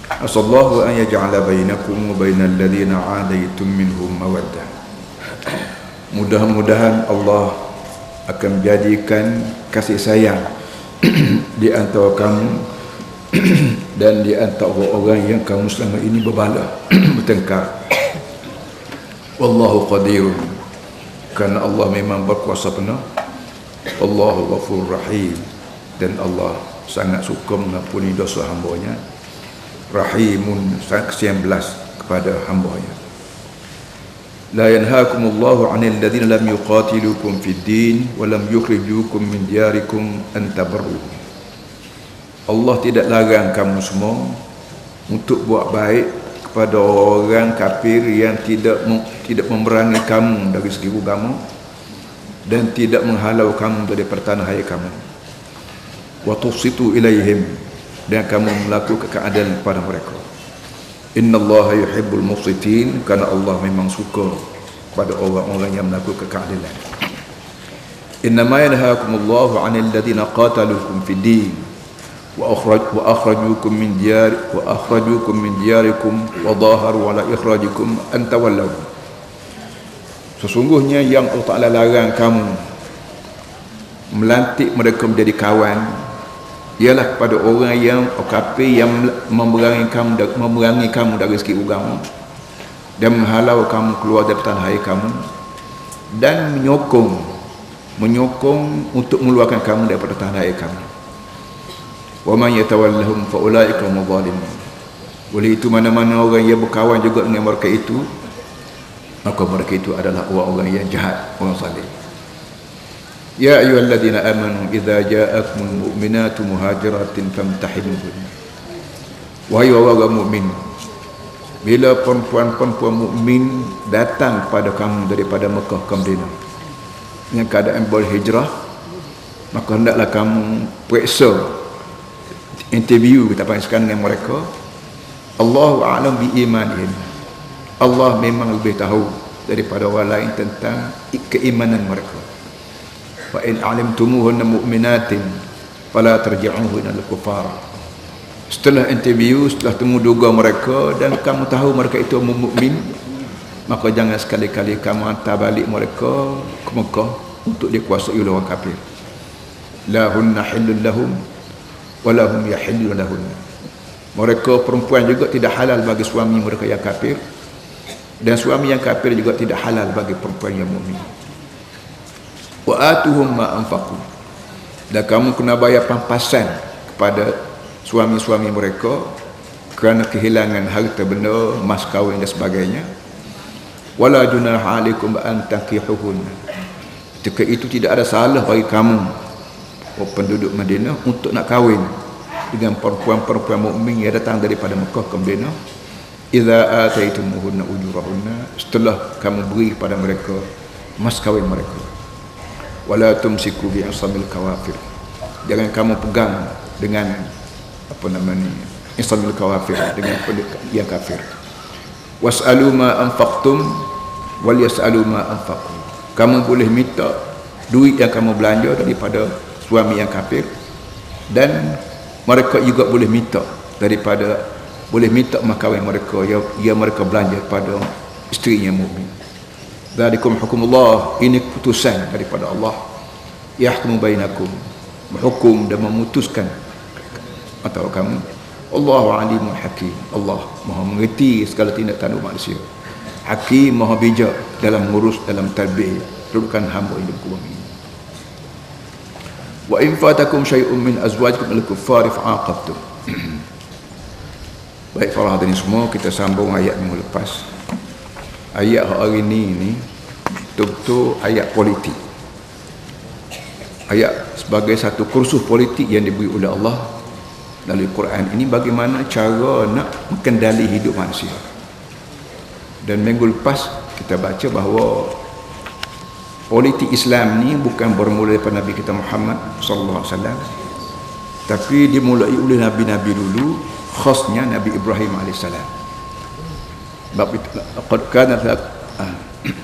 Asallahu an yaj'ala bainakum wa bainal ladzina 'adaitum minhum mawaddah. Mudah-mudahan Allah akan jadikan kasih sayang di antara kamu dan di antara orang yang kamu selama ini berbala bertengkar. Wallahu qadirun, kerana Allah memang berkuasa penuh. Allahu ghafurur rahim, dan Allah sangat suka mengampuni dosa hamba-Nya. Rahimun, sangat kesian belas kepada hamba-Nya. La yanhaakumullahu 'anil ladzina lam yuqatilukum fid din wa lam yukhrijukum min diyarikum an tabarru. Allah tidak larang kamu semua untuk buat baik kepada orang kafir yang tidak memerangi kamu dari segi agama dan tidak menghalau kamu dari tanah air kamu. Wa tusitu ilaihim, dan kamu melakukan keadilan kepada mereka. Innallaha yuhibbul muqsitin, kerana Allah memang suka pada orang-orang yang melakukan keadilan. Innama yanhaakumullahu 'anil ladzina qataluukum fid din wa akhrajukum min diyarikum wa dhaharu 'ala ikhrajikum an tawallahum. Sesungguhnya yang Allah Ta'ala larang kamu melantik mereka menjadi kawan ialah kepada orang yang kafir yang memerangi kamu dari segi agama dan menghalau kamu keluar dari tanah air kamu dan menyokong untuk mengeluarkan kamu daripada tanah air kamu. Wa man yatawallahum fa ulaika humuz zalimun. Oleh itu mana-mana orang yang berkawan juga dengan mereka itu, maka mereka itu adalah orang-orang yang jahat, orang zalim. Ya ayyuhalladzina amanu idza ja'akumul mu'minatu muhajiratin famtahinuhun. Wahai orang mukmin, bila perempuan-perempuan mukmin datang kepada kamu daripada Mekah ke Madinah dengan keadaan berhijrah, maka hendaklah kamu periksa, interview kita panggil dengan mereka. Allahu a'lam bi imanihim. Allah memang lebih tahu daripada orang lain tentang keimanan mereka. Wa in alimtumuhunna mu'minatin fala tarji'uhunna lil kufar. Setelah interview, setelah temu duga mereka dan kamu tahu mereka itu mukmin, maka jangan sekali-kali kamu hantar balik mereka ke Mekah untuk dikuasai oleh orang kafir. La hunna halal lahum wa lahum yahillu lahun. Mereka perempuan juga tidak halal bagi suami mereka yang kafir, dan suami yang kafir juga tidak halal bagi perempuan yang mukmin. Wa atuhum ma anfaqu, dan kamu kena bayar pampasan kepada suami-suami mereka kerana kehilangan harta benda, mas kahwin dan sebagainya. Wala junaha alaikum an tankihuhun, ketika itu tidak ada salah bagi kamu penduduk Madinah untuk nak kahwin dengan perempuan-perempuan mukmin yang datang daripada Mekah ke Madinah. Idza ataitumuhunna ujurahunna, setelah kamu beri kepada mereka mas kahwin mereka. Wala tumsiku bi asamil kawafir, jangan kamu pegang dengan asamil kawafir, dengan yang kafir. Was'alu ma anfaqtum wal yas'alu ma anfaqu, kamu boleh minta duit yang kamu belanja daripada suami yang kafir, dan mereka juga boleh minta mas kahwin mereka yang mereka belanja pada isteri yang mukmin. Dzalikum hukumullah, ini keputusan daripada Allah. Yahkumu bainakum, berhukum dan memutuskan antara kamu. Allahu alimul hakim, Allah Maha mengerti segala tindak tanduk manusia. Hakim, Maha bijak dalam mengurus, dalam tadbir kedudukan hamba hidup bumi. Wa in fatakum syai'un min azwajikum al-kuffari fa'aqabtum. Baik para hadirin semua, kita sambung ayat minggu lepas. Ayat hari ini betul-betul ayat politik. Ayat sebagai satu kursus politik yang diberi oleh Allah melalui Quran ini, bagaimana cara nak mengendali hidup manusia. Dan minggu lepas kita baca bahawa politik Islam ni bukan bermula daripada Nabi kita Muhammad sallallahu alaihi wasallam, tapi dimulai oleh nabi-nabi dulu, khasnya Nabi Ibrahim alaihissalam.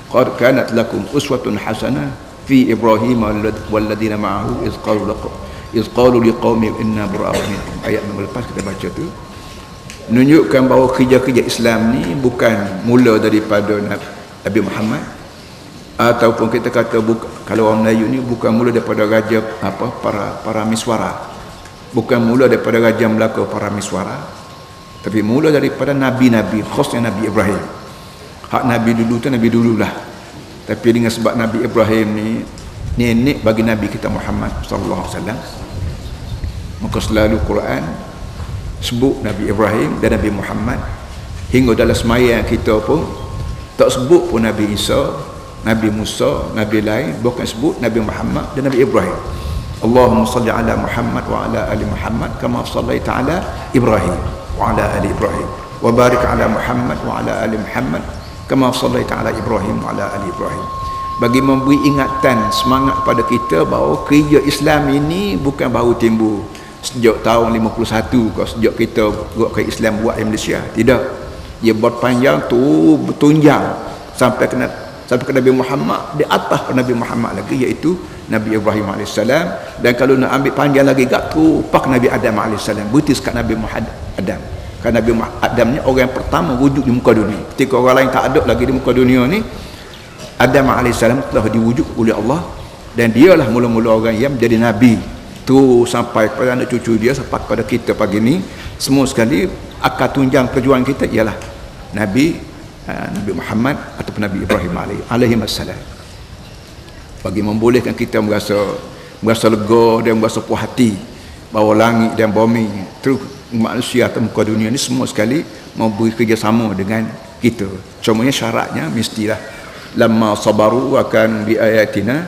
Qad kanat lakum uswatun hasanah fi Ibrahim wal ladina ma'ahu iz qalu liqaumi inna bura'u minkum. Ayat yang lepas kita baca tu, menunjukkan bahawa kerja-kerja Islam ni bukan mula daripada Nabi Muhammad, ataupun kita kata kalau orang Melayu ni bukan mula daripada raja para miswara, bukan mula daripada raja Melaka para miswara, tapi mula daripada nabi-nabi, khususnya Nabi Ibrahim. Hak nabi dulu tu nabi dululah, tapi dengan sebab Nabi Ibrahim ni nenek bagi Nabi kita Muhammad sallallahu alaihi wasallam, maka selalu Quran sebut Nabi Ibrahim dan Nabi Muhammad. Hingga dalam sembahyang kita pun tak sebut pun Nabi Isa, Nabi Musa, Nabi lain, bukan sebut Nabi Muhammad dan Nabi Ibrahim. Allahumma salli ala Muhammad wa ala ali Muhammad kama sallaita ala Ibrahim wa ala ali Ibrahim wa barik ala Muhammad wa ala ali Muhammad kama sallaita ala Ibrahim wa ala ali Ibrahim. Bagi memberi ingatan, semangat pada kita bahawa kerja Islam ini bukan baru timbul sejak tahun 51 kalau sejak kita buat ke Islam buat di Malaysia. Tidak, ia berpanjang tu, bertunjang sampai ke Nabi Muhammad, di atas Nabi Muhammad lagi, iaitu Nabi Ibrahim AS. Dan kalau nak ambil panjang lagi kat tu, pak Nabi Adam AS, berarti sekat Nabi Muhammad Adam. Kerana Nabi Adam ni orang yang pertama wujud di muka dunia. Ketika orang lain tak ada lagi di muka dunia ni, Adam AS telah diwujud oleh Allah, dan dialah mula-mula orang yang menjadi Nabi tu sampai kepada anak cucu dia, sampai kepada kita pagi ni. Semua sekali akar tunjang perjuangan kita ialah Nabi Muhammad ataupun Nabi Ibrahim alaihi wassalam, bagi membolehkan kita merasa lega dan merasa puas hati bahawa langit dan bumi terus manusia atau muka dunia ni semua sekali mau bekerjasama dengan kita. Cumanya syaratnya mestilah lamma sabaru akan bi ayatina,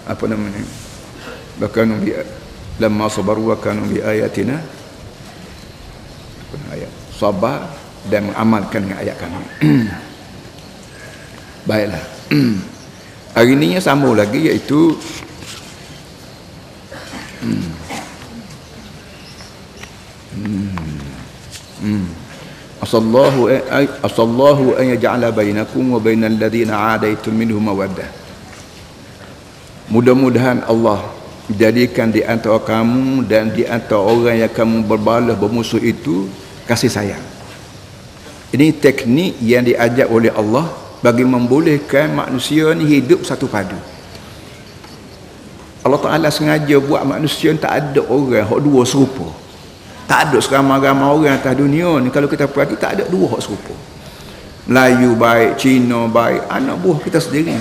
apa namanya, bahkan bi lamma sabaru akan bi ayatina, ayat sabar dan mengamalkan dengan ayat kami. Baiklah. Hari ini sambung lagi, iaitu asallahu an yaj'ala bainakum wa bainal ladzina 'adaitum minhum mawaddah. Mudah-mudahan Allah jadikan di antara kamu dan di antara orang yang kamu berbalah bermusuh itu kasih sayang. Ini teknik yang diajar oleh Allah bagi membolehkan manusia ni hidup satu padu. Allah Ta'ala sengaja buat manusia tak ada orang hak dua serupa. Tak ada seramai-ramai orang atas dunia ni, kalau kita perhati tak ada dua hak serupa. Melayu baik, Cina baik, anak buah kita sendiri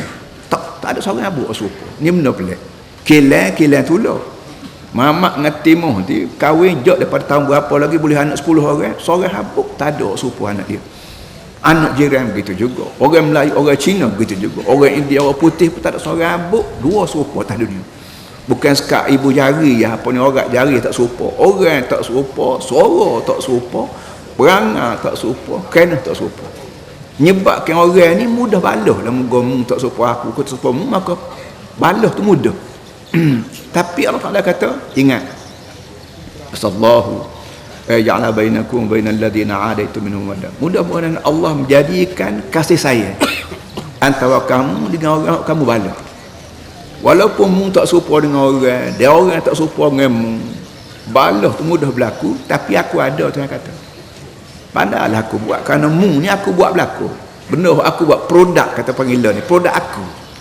tak ada seorang abu hak serupa. Ni benda pelik. Kilan tulah. Mamak dengan Timur ni kahwin jauh daripada tahun berapa lagi boleh anak 10 orang, seorang habuk tak ada serupa anak dia. Anak jiran begitu juga, orang Melayu, orang Cina begitu juga, orang India, orang putih pun tak ada seorang habuk, dua serupa atas dunia. Bukan sekat ibu jari ya, apa ni, orang jari tak serupa, orang tak serupa, suara tak serupa, perangai tak serupa, kena tak serupa. Nyebabkan orang ni mudah balah lah, mu tak serupa aku tak serupa mu, maka balah tu mudah. Tapi Allah Ta'ala kata, ingat, asallahu ja'ala bainakum bainal ladzina 'adaitum minhum mawaddah. Mudah-mudahan Allah menjadikan kasih sayang antara kamu dengan orang kamu bala. Walaupun mu tak serupa dengan orang, dia orang tak serupa dengan mu, balah tu mudah berlaku. Tapi aku ada, Tuhan kata, pandailah aku buat, kerana mu ni aku buat berlaku. Benda aku buat, produk kata panggilan ni, produk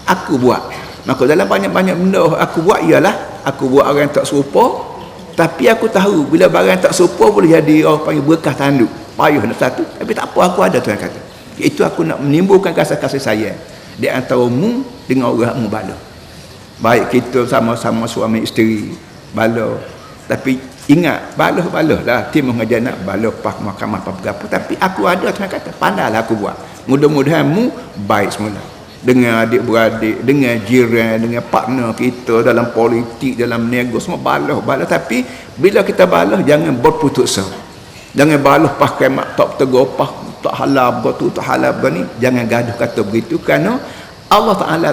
aku buat. Maka dalam banyak-banyak benda aku buat ialah aku buat orang tak serupa. Tapi aku tahu bila barang tak serupa boleh jadi orang panggil bekas tanduk, payah nak satu. Tapi tak apa, aku ada, Tuhan kata. Itu aku nak menimbulkan kasih sayang di antara mu dengan orang mu bala. Baik kita sama-sama suami isteri bala, tapi ingat bala lah, tim mengajar nak bala pak mahkamah apa berapa. Tapi aku ada, Tuhan kata, pandailah aku buat. Mudah-mudahan mu baik semula dengan adik-beradik, dengan jiran, dengan partner kita dalam politik, dalam nego, semua balah. Tapi bila kita balah, jangan berputus asa. Jangan balah pakai mak tak tegur, tak halal begitu, tak halal begini. Jangan gaduh kata begitu, kerana Allah Ta'ala,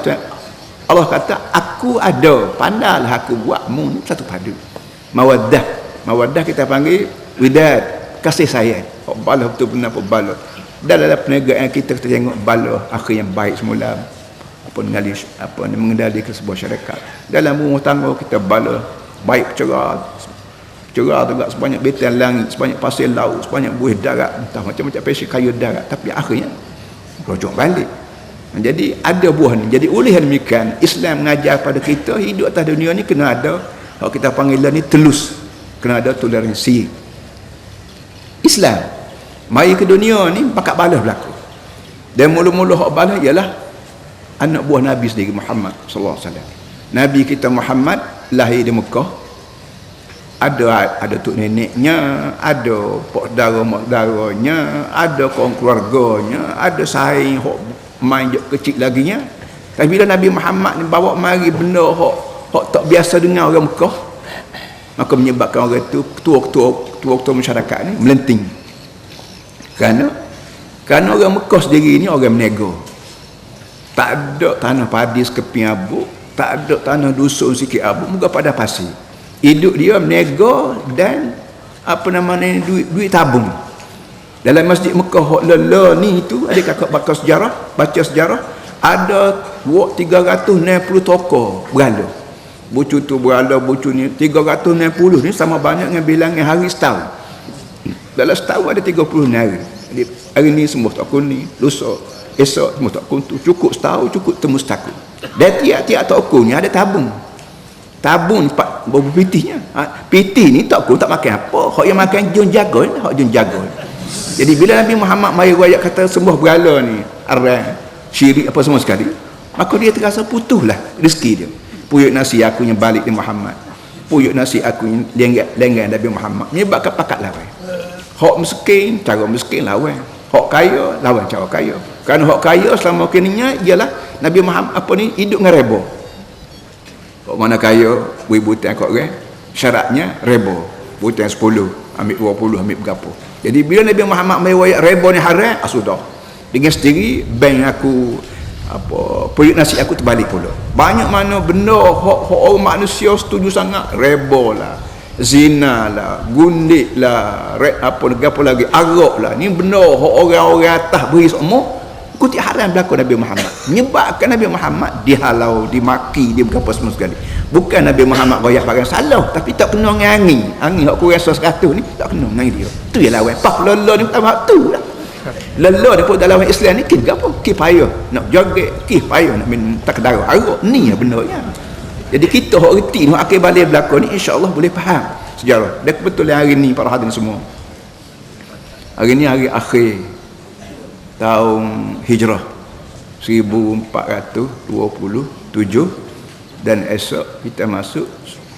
Allah kata, aku ada, pandailah aku buat mu ni satu padu. Mawaddah kita panggil widad, kasih sayang. Balah betul benar apa balah. Dalam perniagaan kita tengok bala akhir yang baik semula, mengendalikan sebuah syarikat. Dalam rumah tangga kita bala baik cerah, cerah tegak sebanyak bintang langit, sebanyak pasir laut, sebanyak buih darat, entah macam-macam spesies kayu darat, tapi akhirnya rojok balik. Jadi ada buah ni. Jadi oleh demikian Islam mengajar pada kita hidup atas dunia ni kena ada, kalau kita panggil ni telus, kena ada toleransi. Islam mari ke dunia ni pakat balas berlaku. Dan mula-mula hak balas ialah anak buah Nabi sendiri Muhammad sallallahu alaihi wasallam. Nabi kita Muhammad lahir di Mekah. Ada tok neneknya, ada pak saudara mak saudaranya, ada kaum keluarganya, ada saing hok main kecil laginya. Tapi bila Nabi Muhammad ni bawa mari benda hok tak biasa dengar orang Mekah, maka menyebabkan orang tu ketua masyarakat ni melenting. Kerana orang Mekah sendiri ni orang menego. Tak ada tanah padi sekeping abu, tak ada tanah dusun sikit abu, muka pada pasir. Hidup dia menego dan apa namanya duit tabung. Dalam masjid Mekah hok lela ni tu ada kakak baca sejarah ada 360 toko berhala. Bucu tu berhala, bucu ni 360 ni sama banyak dengan bilangan hari setahun. Dalam setahun ada 30 hari. Jadi hari ni semua tak kun ni, lusa esok semua tak kun tu, cukup setahun, cukup temu setahun. Dan tiap-tiap toko ni ada tabung. Tabung pak berapa pitihnya. Pitih ni tak kun tak makan apa. Hak yang makan jun jagon, hak jun jagon. Jadi bila Nabi Muhammad mai royak kata sembah berhala ni, arang, syirik apa semua sekali, maka dia terasa putuslah rezeki dia. Puyuk nasi aku yang balik di Muhammad. Puyuk nasi aku yang lenggan Nabi Muhammad. Menyebabkan pakat lawan. Hak miskin, cara miskin lawan. Hak kaya, lawan cara kaya. Kerana hak kaya selama kininya ialah Nabi Muhammad apa ni hidup dengan reba. Hak mana kaya, beri butang kat orang, syaratnya reba. Butang 10, ambil 20, ambil berapa. Jadi bila Nabi Muhammad mai wayak reba ni haram, sudah. Dengan sendiri bank aku apa puyuk nasi aku terbalik pula. Banyak mana benda hak orang manusia setuju sangat, reba lah, zina lah, gundik lah, apa lagi, arak lah. Ni benda hak orang-orang atas beri semua ikuti haram berlaku Nabi Muhammad. Menyebabkan Nabi Muhammad dihalau, dimaki, dia berapa semua sekali. Bukan Nabi Muhammad royak barang salah, tapi tak kena dengan angin. Angin hak kurang 100 ni tak kena dengan dia. Tu ialah lawan. Pak lolo ni tak tu lah. Lolo ni pun dalam Islam ni kif gapo? Kif payah nak joget, kif payah nak min takdar arak. Ni lah benda ya. Jadi kita hak reti hak akhir balik berlaku ni insya-Allah boleh faham sejarah. Dan betul hari ni para hadirin semua. Hari ni hari akhir tahun Hijrah 1427 dan esok kita masuk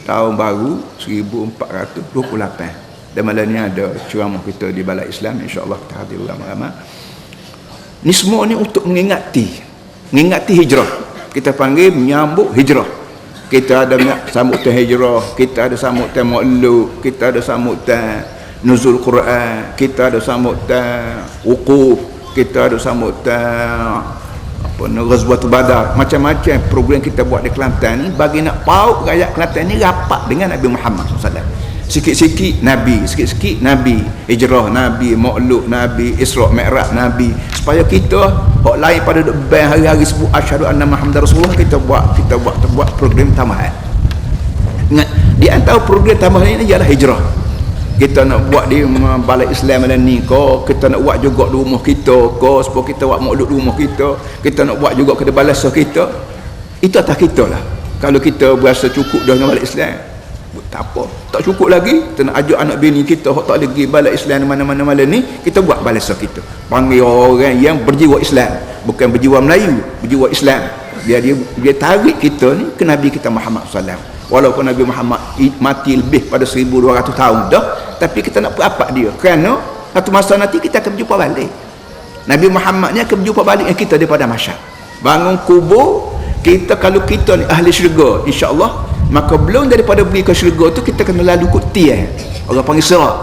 tahun baru 1428. Dan malam ni ada ceramah kita di Balai Islam, insya-Allah kita hadir ramai-ramai. Ni semua ni untuk mengingati hijrah. Kita panggil menyambut hijrah. Kita ada sambutan hijrah, kita ada sambutan maulud, kita ada sambutan nuzul Quran, kita ada sambutan wukuf, kita ada sambutan apa Ghazwatul Badar, macam-macam program kita buat di Kelantan ni bagi nak paut rakyat Kelantan ni rapat dengan Nabi Muhammad SAW. Sikit-sikit Nabi, sikit-sikit Nabi hijrah, Nabi maulud, Nabi Isra Mi'raj, Nabi, supaya kita hak lain pada hari-hari sebut asyhadu anna Muhammadar Rasulullah, kita buat program tambahan. Ingat, di antara program tambahan ini ialah hijrah. Kita nak buat di Balai Islam malam ni ko, kita nak buat juga di rumah kita ko, supaya kita buat maulud di rumah kita nak buat juga ke balai kita. Itu atas kita lah. Kalau kita berasa cukup dah dengan Balai Islam, tak apa, tak cukup lagi, kita nak ajak anak bini kita hok tak lagi Balai Islam mana-mana malam ni, kita buat balai kita. Panggil orang yang berjiwa Islam, bukan berjiwa Melayu, berjiwa Islam. Dia tarik kita ni ke Nabi kita Muhammad SAW. Walaupun Nabi Muhammad mati lebih pada 1200 tahun dah, tapi kita nak perapat dia kerana satu masa nanti kita akan berjumpa balik. Nabi Muhammad ni akan berjumpa balik dengan kita daripada mahsyar. Bangun kubur kita, kalau kita ni ahli syurga insya-Allah, maka belum daripada pergi ke syurga tu kita kena lalu kutian. Orang panggil sirat.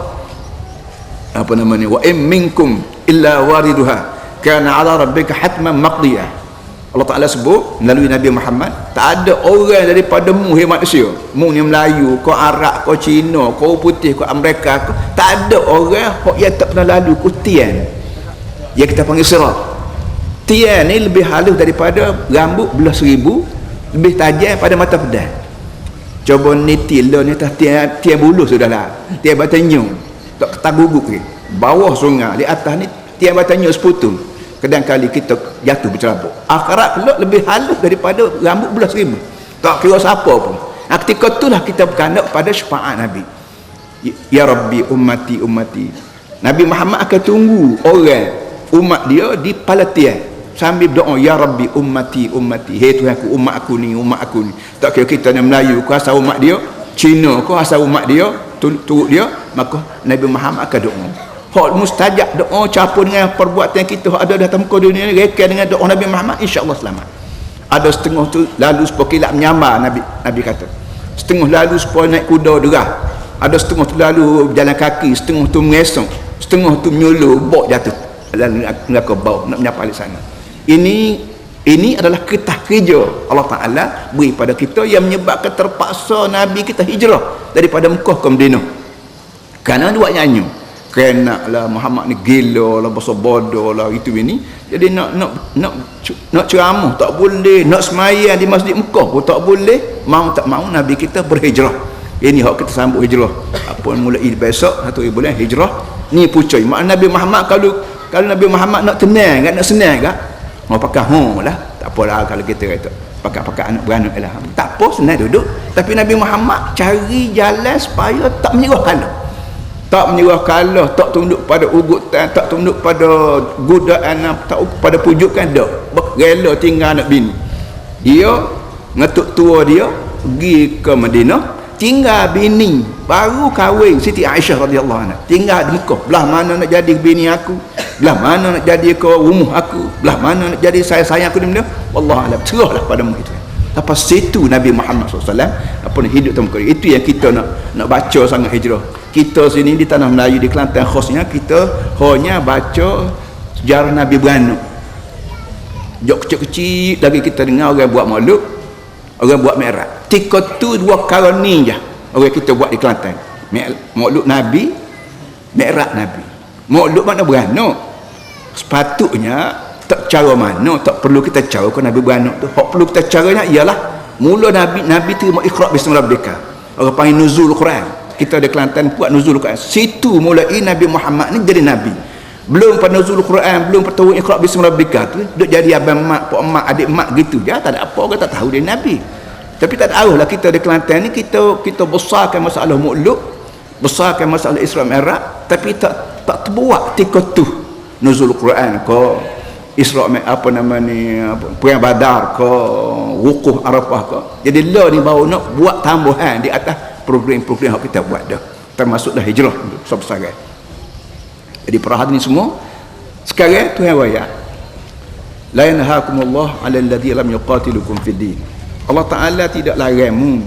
Apa namanya? Wa in minkum illa wariduha kana ala rabbika hatman maqdiyah. Allah Ta'ala sebut melalui Nabi Muhammad, tak ada orang daripada mu manusia, mu ni Melayu, kau Arab, kau Cina, kau putih, kau Amerika, tak ada orang yang tak pernah lalu ku tian yang kita panggil sirat. Tian ni lebih halus daripada rambut belah 1000, lebih tajam pada mata pedang. Coba niti lo ni tiap bulu sudahlah. Tiap batanyo. Tak ketaguguk ke. Bawah sungai, di atas ni tiap batanyo seputum. Kadang-kali kita jatuh bercerabut. Akhirat pula lebih halus daripada rambut belas ribu. Tak kira siapa pun. Ketika itulah kita berkandak pada syafaat Nabi. Ya Rabbi ummati ummati. Nabi Muhammad akan tunggu orang umat dia di Palatian sambil doa ya Rabbi ummati ummati. Hei Tuhanku umat aku ni umat aku ni. Tak kira kita ni Melayu ke asal umat dia, Cina ke asal umat dia, turut dia, maka Nabi Muhammad akan doa. Hak mustajab doa campur dengan perbuatan kita hak ada dalam muka dunia ni reka dengan doa Nabi Muhammad, insya-Allah selamat. Ada setengah tu lalu supaya kilap menyamar, Nabi kata. Setengah lalu supaya naik kuda derah. Ada setengah tu lalu berjalan kaki, setengah tu mengesong, setengah tu menyuluh bok jatuh dalam neraka bau nak menyapa di sana. Ini adalah ketah kerja Allah Taala beri pada kita yang menyebabkan terpaksa Nabi kita hijrah daripada Mekah ke Madinah. Kerana buat nyanyi. Kerana lah Muhammad ni gila lah, bahasa bodoh lah, itu ini. Jadi nak ceramah tak boleh, nak sembahyang di Masjid Mekah pun tak boleh. Mau tak mau Nabi kita berhijrah. Ini hak kita sambut hijrah. Apa mulai besok 1 bulan hijrah ni pucai. Mak Nabi Muhammad kalau Nabi Muhammad nak tenang kan, nak senang kan, mau pakai lah. Tak apalah kalau kita kata pakai anak beranak lah. Tak apa, senang duduk. Tapi Nabi Muhammad cari jalan supaya tak menyerah kalah. Tak menyerah kalah, tak tunduk pada ugutan, tak tunduk pada godaan, tak pada pujukan, dak. Rela tinggal anak bini. Dia ngetuk tua dia pergi ke Madinah, tinggal bini baru kahwin Siti Aisyah radhiyallahu anha. Tinggal di Mekah. Belah mana nak jadi bini aku? Belah mana nak jadi ke rumah aku? Belah mana nak jadi sayang aku ni benda? Wallahu alam. Cerahlah padamu itu. Lepas situ Nabi Muhammad SAW apa ni hidup tempat itu yang kita nak baca sangat hijrah. Kita sini di tanah Melayu di Kelantan khasnya kita hanya baca sejarah Nabi beranak. Jok kecil-kecil lagi kita dengar orang buat maulud, orang buat mi'raj. Tika tu dua perkara ni je orang kita buat di Kelantan. Maulud Nabi, mi'raj Nabi. Maulud mana beranak. Sepatutnya tak cara mana, tak perlu kita cara ke Nabi beranak tu. Hak perlu kita caranya ialah mula Nabi terima Iqra bismi rabbika. Orang panggil nuzul Quran. Kita di Kelantan buat nuzul Quran. Situ mulai Nabi Muhammad ni jadi nabi. Belum pada nuzul Quran, belum pada turun Iqra bismi rabbika tu duk jadi abang mak, pak mak, adik mak gitu je, tak ada apa, orang tak tahu dia nabi. Tapi tak tahulah kita di Kelantan ni kita besarkan masalah maulud, besarkan masalah Isra Mi'raj, tapi tak terbuat ketika tu nuzul Quran ko Isra apa nama ni perang Badar ke wukuf Arafah ke. Jadi lah ni baru nak buat tambahan di atas program-program yang kita buat dah, termasuklah hijrah besar-besar. Jadi para hadirin semua sekarang Tuhan ayat la yanhaakumullah 'alal ladzi lam yuqatilukum fid din. Allah Taala tidak larangmu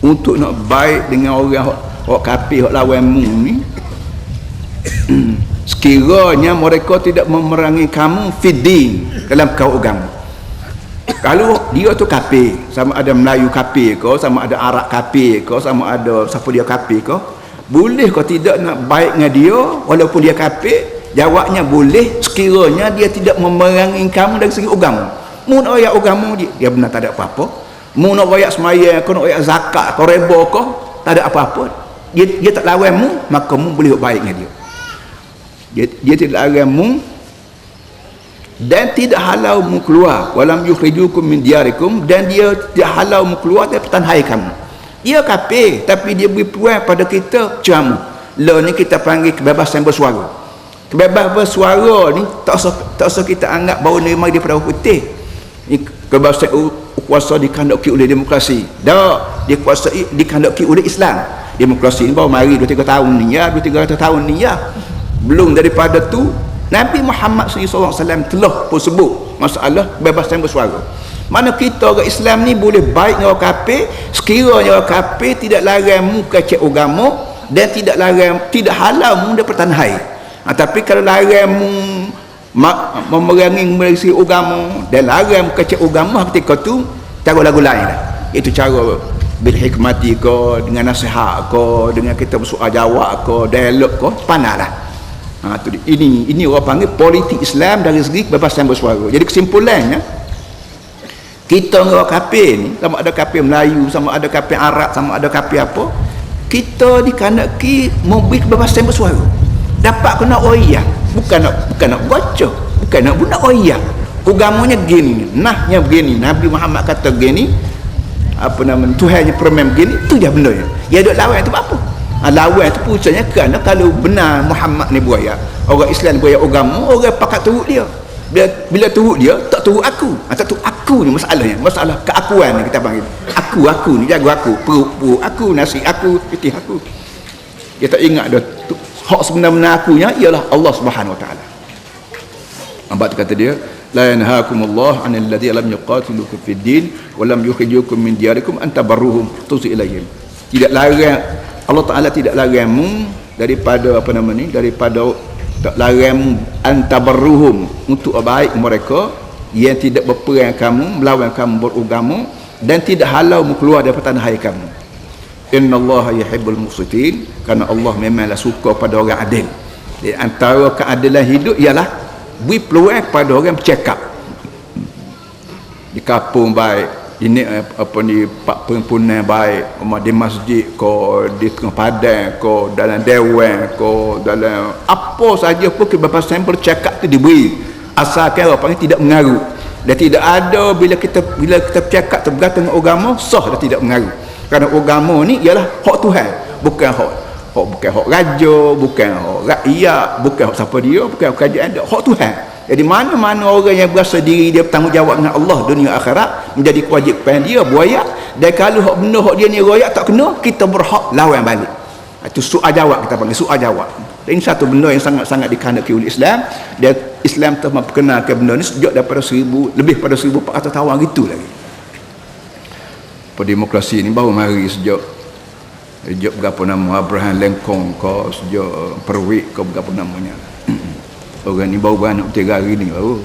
untuk nak baik dengan orang hak kafir hak lawanmu ni sekiranya mereka tidak memerangi kamu fiddin dalam perkara agama. Kalau dia tu kafir, sama ada Melayu kafir ke, sama ada Arab kafir ke, sama ada siapa dia kafir ke, boleh kau tidak nak baik dengan dia walaupun dia kafir? Jawabnya boleh sekiranya dia tidak memerangi kamu dari segi agama. Mu nak royak agama dia benar tak ada apa-apa. Mu nak royak sembahyang, kau nak royak zakat, kau reba kau, tak ada apa-apa. Dia tak lawanmu, maka mu boleh baik dengan dia. Dia tidak larangmu dan tidak halaumu keluar, walam yukhrijukum min diyarikum, dan dia tidak halaumu keluar dari tanah air kamu. Dia kafir tapi dia beri peluang pada kita ceramah. Lah ni kita panggil kebebasan bersuara. Kebebasan bersuara ni tak usah kita anggap bahawa nerima daripada orang putih. Ni kebebasan kuasa dikehendaki oleh demokrasi. Tak, dia kuasa dikehendaki oleh Islam. Demokrasi ni baru mari 2-3 tahun ni ya, 2-300 tahun ni ya. Belum daripada tu Nabi Muhammad SAW telah pun sebut masalah kebebasan bersuara. Mana kita orang Islam ni boleh baik dengan orang kafir sekiranya orang kafir tidak larangmu kecek agama dan tidak halalmu daripada tanah air. Tapi kalau larangmu memerangi mereka agama dan larang kecek agama, ketika tu cara lagu lain lah. Itu cara bil hikmati ke, dengan nasihat ke, dengan kita bersoal jawab ke, dialog ke, panahlah. Ini orang panggil politik Islam dari segi kebebasan bersuara. Jadi kesimpulannya Kita dengan orang kafir ni, sama ada kafir Melayu, sama ada kafir Arab, sama ada kafir apa, kita dikanaki mobil kebebasan bersuara. Dapat kena oyah, bukan nak baca, bukan nak guna oyah. Agamanya gini, nahnya begini, Nabi Muhammad kata gini, apa nama Tuhannya permen begini, tu dia benda ya. Ya duk lawan tu apa? Lawan tu pusatnya kerana kalau benar Muhammad ni buaya, orang Islam buaya agama, orang pakat turut dia. Bila turut dia, tak turut aku. Tak turut aku ni masalahnya. Masalah keakuan ni kita panggil. Aku ni jago aku, perut aku, nasi aku, pitih aku. Dia tak ingat dah hak sebenar-benar akunya ialah Allah Subhanahu Wa Taala. Abad kata dia, la yanhaakumullah 'anil ladzina lam yuqatilukum fid din wa lam yukhrijukum min diyarikum an tabarruhum tusi ilaihim. Tidak larang Allah Taala tidak larangmu daripada apa nama ni, daripada tak larang antabarruhum untuk baik mereka yang tidak berperang kamu, melawan kamu beragama, dan tidak halau keluar daripada tanah air kamu. Innallaha yuhibbul muqsitin, kerana Allah memanglah suka pada orang adil. Di antara keadilan hidup ialah beri peluang kepada orang bercakap. Di kampung baik, ini apa ni pak perhimpunan baik, di masjid ko, di tengah padang ko, dalam dewan ko, dalam apa saja pun kebebasan bercakap tu diberi, asalkan apa ni tidak mengaruh. Dan tidak ada bila kita bercakap tergantung agama sah dan tidak mengaruh. Kerana agama ni ialah hak Tuhan, bukan hak raja, bukan hak rakyat, bukan hak siapa dia, bukan hak kerajaan, hak Tuhan. Jadi mana-mana orang yang berasa diri dia bertanggungjawab dengan Allah dunia akhirat, menjadi kewajipan dia buaya. Dan kalau hak benda hak dia ni royak tak kena, kita berhak lawan balik. Itu soal jawab, kita panggil soal jawab. Dan ini satu benda yang sangat-sangat dikandaki oleh Islam. Dan Islam telah memperkenalkan benda ni sejak daripada lebih pada 1400 tahun gitu lagi. Demokrasi ni baru mari sejak berapa nama Abraham Lincoln ke, sejak Perwik ke berapa namanya. Orang ni baru beranak 3 hari ni baru.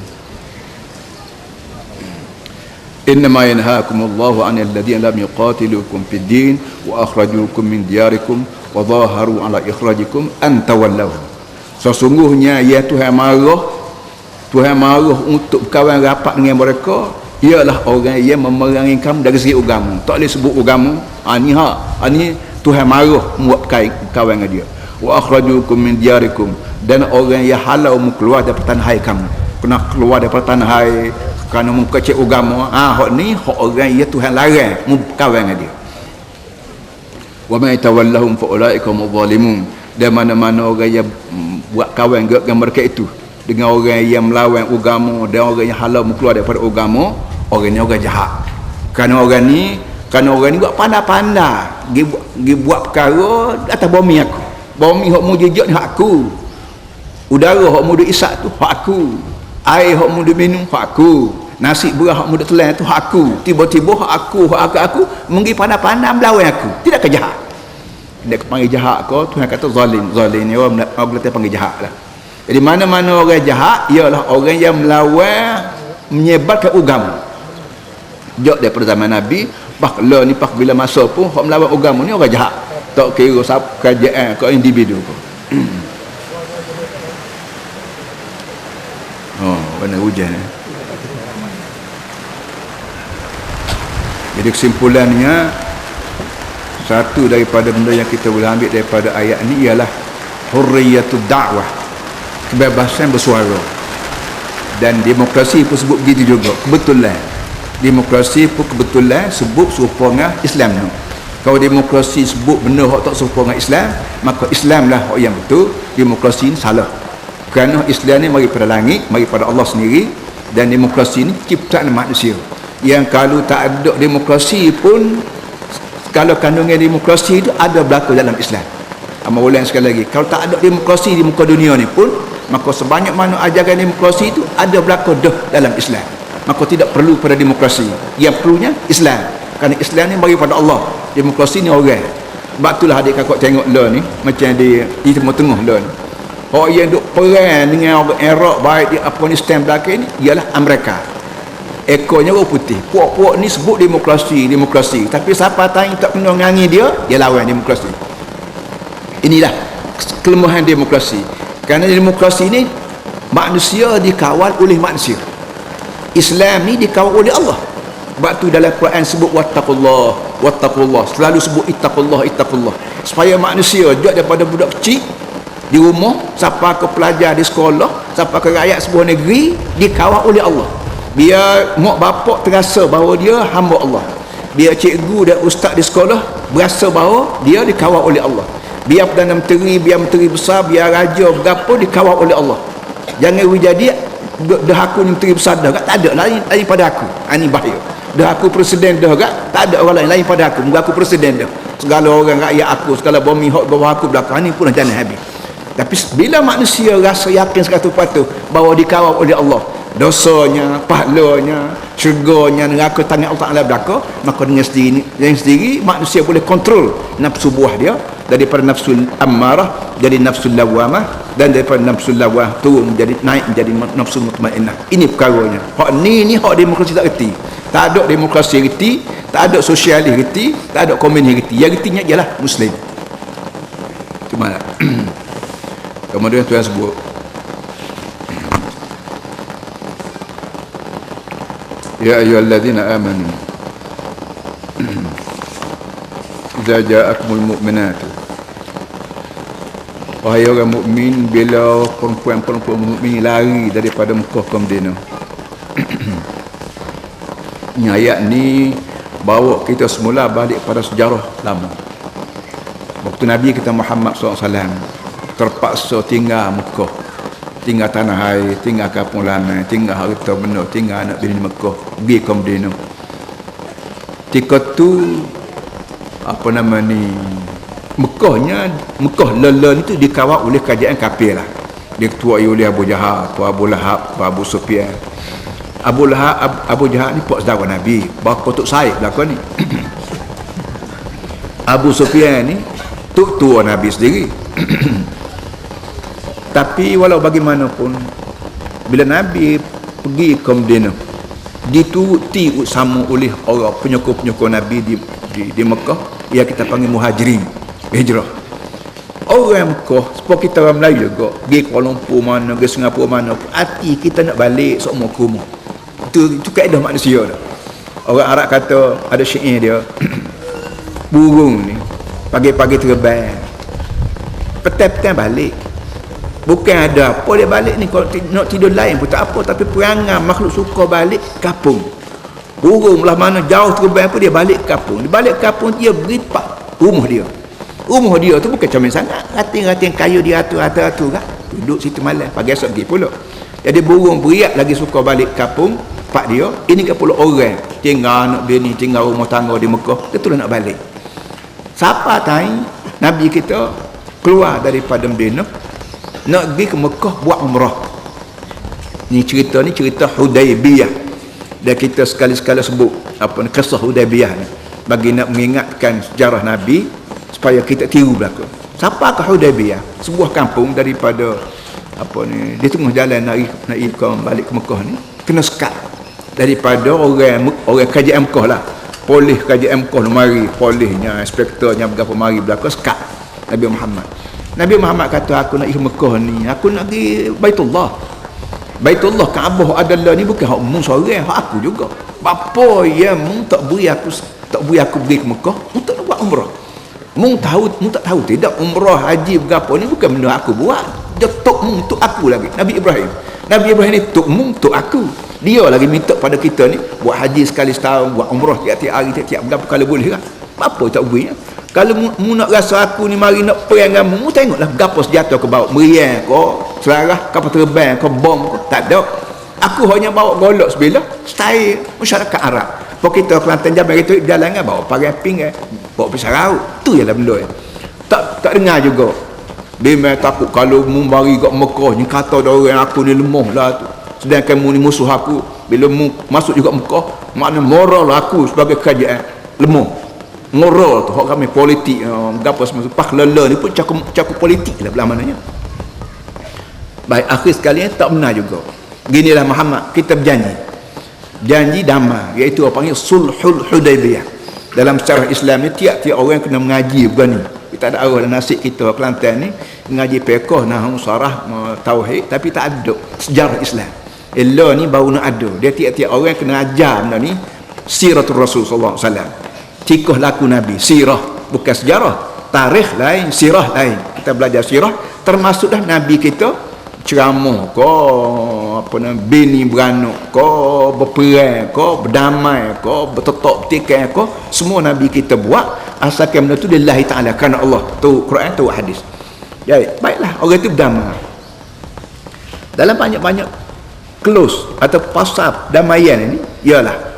Innama yanhaakumullahu 'anil ladzina lam yuqatilukum fid din wa akhrajukum min diyarikum wa dhaharu 'ala ikhrajikum an tawallahum. Sesungguhnya ya Tuhan marah untuk kawan rapat dengan mereka ialah orang yang memerangi kamu dari segi agama. Tak boleh sebut agama. Ni Tuhan marah buat kawan dengan dia. Wa akhrajukum min diyarikum, dan orang yang halau keluar daripada tanah air kamu, kena keluar daripada tanah air kerana mengkecil agama. Hak ni hak orang yang Tuhan larang kawan dengan dia. Wa man yatawallahum fa ulaika hum zalimun, dan mana-mana orang yang buat kawan dengan mereka itu, dengan orang yang melawan agama dan orang yang halau keluar daripada agama, orang ni orang jahat. Kerana orang ni buat pandai-pandai dia buat perkara atas bumi aku. Bumi hak mu jejak ni hak aku. Udara hak mu duk isap tu hak aku. Air hak mu duk minum hak aku. Nasi beras hak mu duk telan tu hak aku. Tiba-tiba hak aku mengi pandai-pandai melawan aku. Tidak ke jahat. Dia panggil jahat kau, Tuhan kata zalim. Zalim ni orang boleh panggil jahat lah. Jadi mana-mana orang jahat ialah orang yang melawan, menyebarkan agama. Sejak daripada zaman Nabi, bila masa pun hak melawan agama ni orang jahat. Tak kira siapa kerajaan ke individu ke. Benar hujan. Jadi kesimpulannya, satu daripada benda yang kita boleh ambil daripada ayat ni ialah hurriyatud da'wah, kebebasan bersuara. Dan demokrasi pun sebut begitu juga, kebetulan. Demokrasi pun kebetulan sebut serupa dengan Islam ni. Kalau demokrasi sebut benda hak tak serupa dengan Islam, maka Islamlah hak yang betul, demokrasi ni salah. Kerana Islam ni mari pada langit, mari pada Allah sendiri, dan demokrasi ni ciptaan manusia. Yang kalau tak ada demokrasi pun, kalau kandungan demokrasi itu ada berlaku dalam Islam. Amal ulang sekali lagi, kalau tak ada demokrasi di muka dunia ni pun, maka sebanyak mana ajaran demokrasi itu ada berlaku dalam Islam. Maka tidak perlu pada demokrasi, yang perlunya Islam. Kerana Islam ni bagi pada Allah, demokrasi ni orang. Sebab itulah adik kakak tengok lah ni, macam di tengah-tengah lah ni, orang yang duk perang dengan orang Iraq baik di Afghanistan belakang ni ialah Amerika. Ekornya orang putih. Puak-puak ni sebut demokrasi, tapi siapa tanya tak kena ngangi dia lawan demokrasi. Inilah kelemahan demokrasi. Kerana demokrasi ni manusia dikawal oleh manusia. Islam ni dikawal oleh Allah. Sebab tu dalam Quran sebut wattaqullah, selalu sebut ittaqullah, supaya manusia juga daripada budak kecil di rumah sampai ke pelajar di sekolah, sampai ke rakyat sebuah negeri, dikawal oleh Allah. Biar mak bapak terasa bahawa dia hamba Allah. Biar cikgu dan ustaz di sekolah berasa bahawa dia dikawal oleh Allah. Biar Perdana Menteri, biar menteri besar, biar raja berapa, dikawal oleh Allah. Jangan jadi dah aku ni menteri besar dah, tak ada lain pada aku. Ini bahaya. Dah aku presiden dah, tak ada orang lain pada aku. Muka aku presiden dah. Segala orang rakyat aku, segala bumi hak bawah aku belakang, ini pun jangan habis. Tapi bila manusia rasa yakin 100% bahawa dikawal oleh Allah, dosanya, pahalanya, syurganya, neraka tangan Allah Ta'ala belakang, maka dengan sendiri manusia boleh kontrol nafsu buah dia, daripada nafsu ammarah jadi nafsu lawamah, dan daripada nafsu lawamah turun naik menjadi nafsu mutmainnah. Ini perkaranya. Hak ni hak demokrasi tak reti. Tak ada demokrasi reti, tak ada sosialis reti, tak ada komunis reti. Yang retinya ialah Muslim. Cuma kemudian Tuhan sebut, ya ayyuhalladzina amanu idza ja'akumul mu'minatu, wahai orang mukmin, bila perempuan-perempuan mukmin lari daripada Mekah ke Madinah. Ini ayat ni bawa kita semula balik pada sejarah lama. Waktu Nabi kita Muhammad SAW terpaksa tinggal Mekah, tinggal tanah air, tinggal kampung lamai, tinggal harta benda, tinggal anak bini Mekah, pergi ke Madinah. Ketika tu apa nama ni, Mekah Lala ni tu dikawal oleh kerajaan kafir lah. Diketuai oleh Abu Jahal, Abu Lahab, Abu Sufyan. Abu Jahal ni pak saudara Nabi, bapa Tok Said belakang ni. Abu Sufyan ni tok tua Nabi sendiri. Tapi walau bagaimanapun, bila Nabi pergi ke Madinah, dituruti sama oleh orang penyokong-penyokong Nabi di Mekah, yang kita panggil muhajirin, hijrah. Orang Mekah, seperti kita orang Melayu juga, pergi Kuala Lumpur mana, pergi Singapura mana, hati kita nak balik semua ke rumah. Itu kaedah manusia dah. Orang Arab kata, ada syair dia, burung ni pagi-pagi terbang, petang-petang balik. Bukan ada apa dia balik ni, kalau nak tidur lain pun tak apa, tapi perangai makhluk suka balik kapung. Burung lah mana jauh terbang pun dia balik kapung. Dia balik kapung, dia beripak rumah dia. Rumah dia tu bukan comel sangat, rating-rating kayu dia atur-atur kan. Duduk situ malam, pagi esok pergi pula. Jadi burung beriak lagi suka balik kapung pak dia. Ini ke pula orang tinggal anak bini, tinggal rumah tangga di Mekah, dia tu nak balik. Siapa tahu Nabi kita keluar daripada Madinah nak pergi ke Mekah buat umrah. Ni cerita Hudaibiyah. Dan kita sekali-sekala sebut apa ni, kisah Hudaibiyah ni, bagi nak mengingatkan sejarah Nabi supaya kita tiru belaka. Siapa ke Hudaibiyah? Sebuah kampung daripada apa ni, di tengah jalan nak ikut balik ke Mekah ni, kena sekat daripada orang kerajaan Mekah lah. Polis kerajaan Mekah mari, polisnya, inspektornya berapa mari belaka sekat Nabi Muhammad. Nabi Muhammad kata, aku nak pergi Mekah ni, aku nak pergi Baitullah Kaabah adalah ni bukan hak mu seorang, hak aku juga. Bapa yang mu tak beri aku pergi ke Mekah untuk buat umrah. Mu tak tahu tidak, umrah haji berapa ni bukan benda aku buat. Dia tok mu untuk aku lagi. Nabi Ibrahim ni tok mu untuk aku. Dia lagi minta pada kita ni buat haji sekali setahun, buat umrah tiap-tiap hari, tiap-tiap berapa kalau boleh kan. Apa tak beri ya? Kalau mu nak rasa aku ni mari nak perang dengan mu, tengoklah berapa senjata ke bawa, meriam ke, selarah, kapal terbang ke, bom ke, tak ada. Aku hanya bawa golok sebilah, style masyarakat Arab. Kalau kita Kelantan Jamban itu jalan kan, bawa pakai ping bawa pisau raut. Tu ialah benda ya. Tak dengar juga. Dia takut kalau mu mari kat Mekah ni kata ada orang aku ni lemah lah tu. Sedangkan mu ni musuh aku. Bila mu masuk juga Mekah, makna moral aku sebagai kerajaan lemah. Moral tu hak kami politik gapo semua pak lala ni pun cakup politik lah belah mananya. Baik, akhir sekali tak benar juga. Ginilah Muhammad, kita janji damai, iaitu apa panggil sulhul Hudaibiyah. Dalam sejarah Islam ni tiap-tiap orang kena mengaji begini. Kita ada arah dan nasib kita Kelantan ni mengaji fiqh, nahwu, sarah, tauhid, tapi tak ada sejarah Islam. Ella ni baru nak ada. Dia tiap-tiap orang kena ajar benda ni Siratul Rasul sallallahu alaihi wasallam. Cikah laku Nabi, sirah, bukan sejarah. Tarikh lain, sirah lain. Kita belajar sirah, termasuklah Nabi kita ceramah ko apa nama bini beranak ko berperang ko berdamai ko bertetok petikai ko, semua Nabi kita buat asalkan benda tu lillahi ta'ala, kerana Allah. Tu Quran, tu hadis. Ya, baiklah, orang itu berdamai dalam banyak-banyak close atau pasal damaian ini. Ialah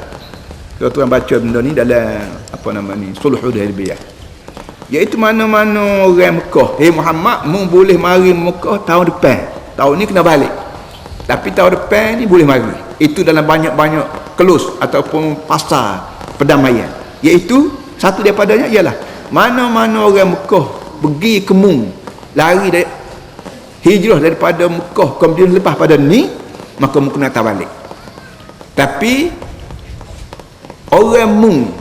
kalau tuan baca benda ni dalam apa nama ni Sulh Hudaybiyah, iaitu mana-mana orang Mekah, Muhammad mu boleh mari Mekah tahun depan. Tahun ni kena balik, tapi tahun depan ni boleh mari. Itu dalam banyak-banyak close ataupun pasal perdamaian. Iaitu satu daripadanya ialah mana-mana orang Mekah pergi ke Mung, lari dari hijrah daripada Mekah kemudian lepas pada ni, maka Mung kena datang balik. Tapi orang Mung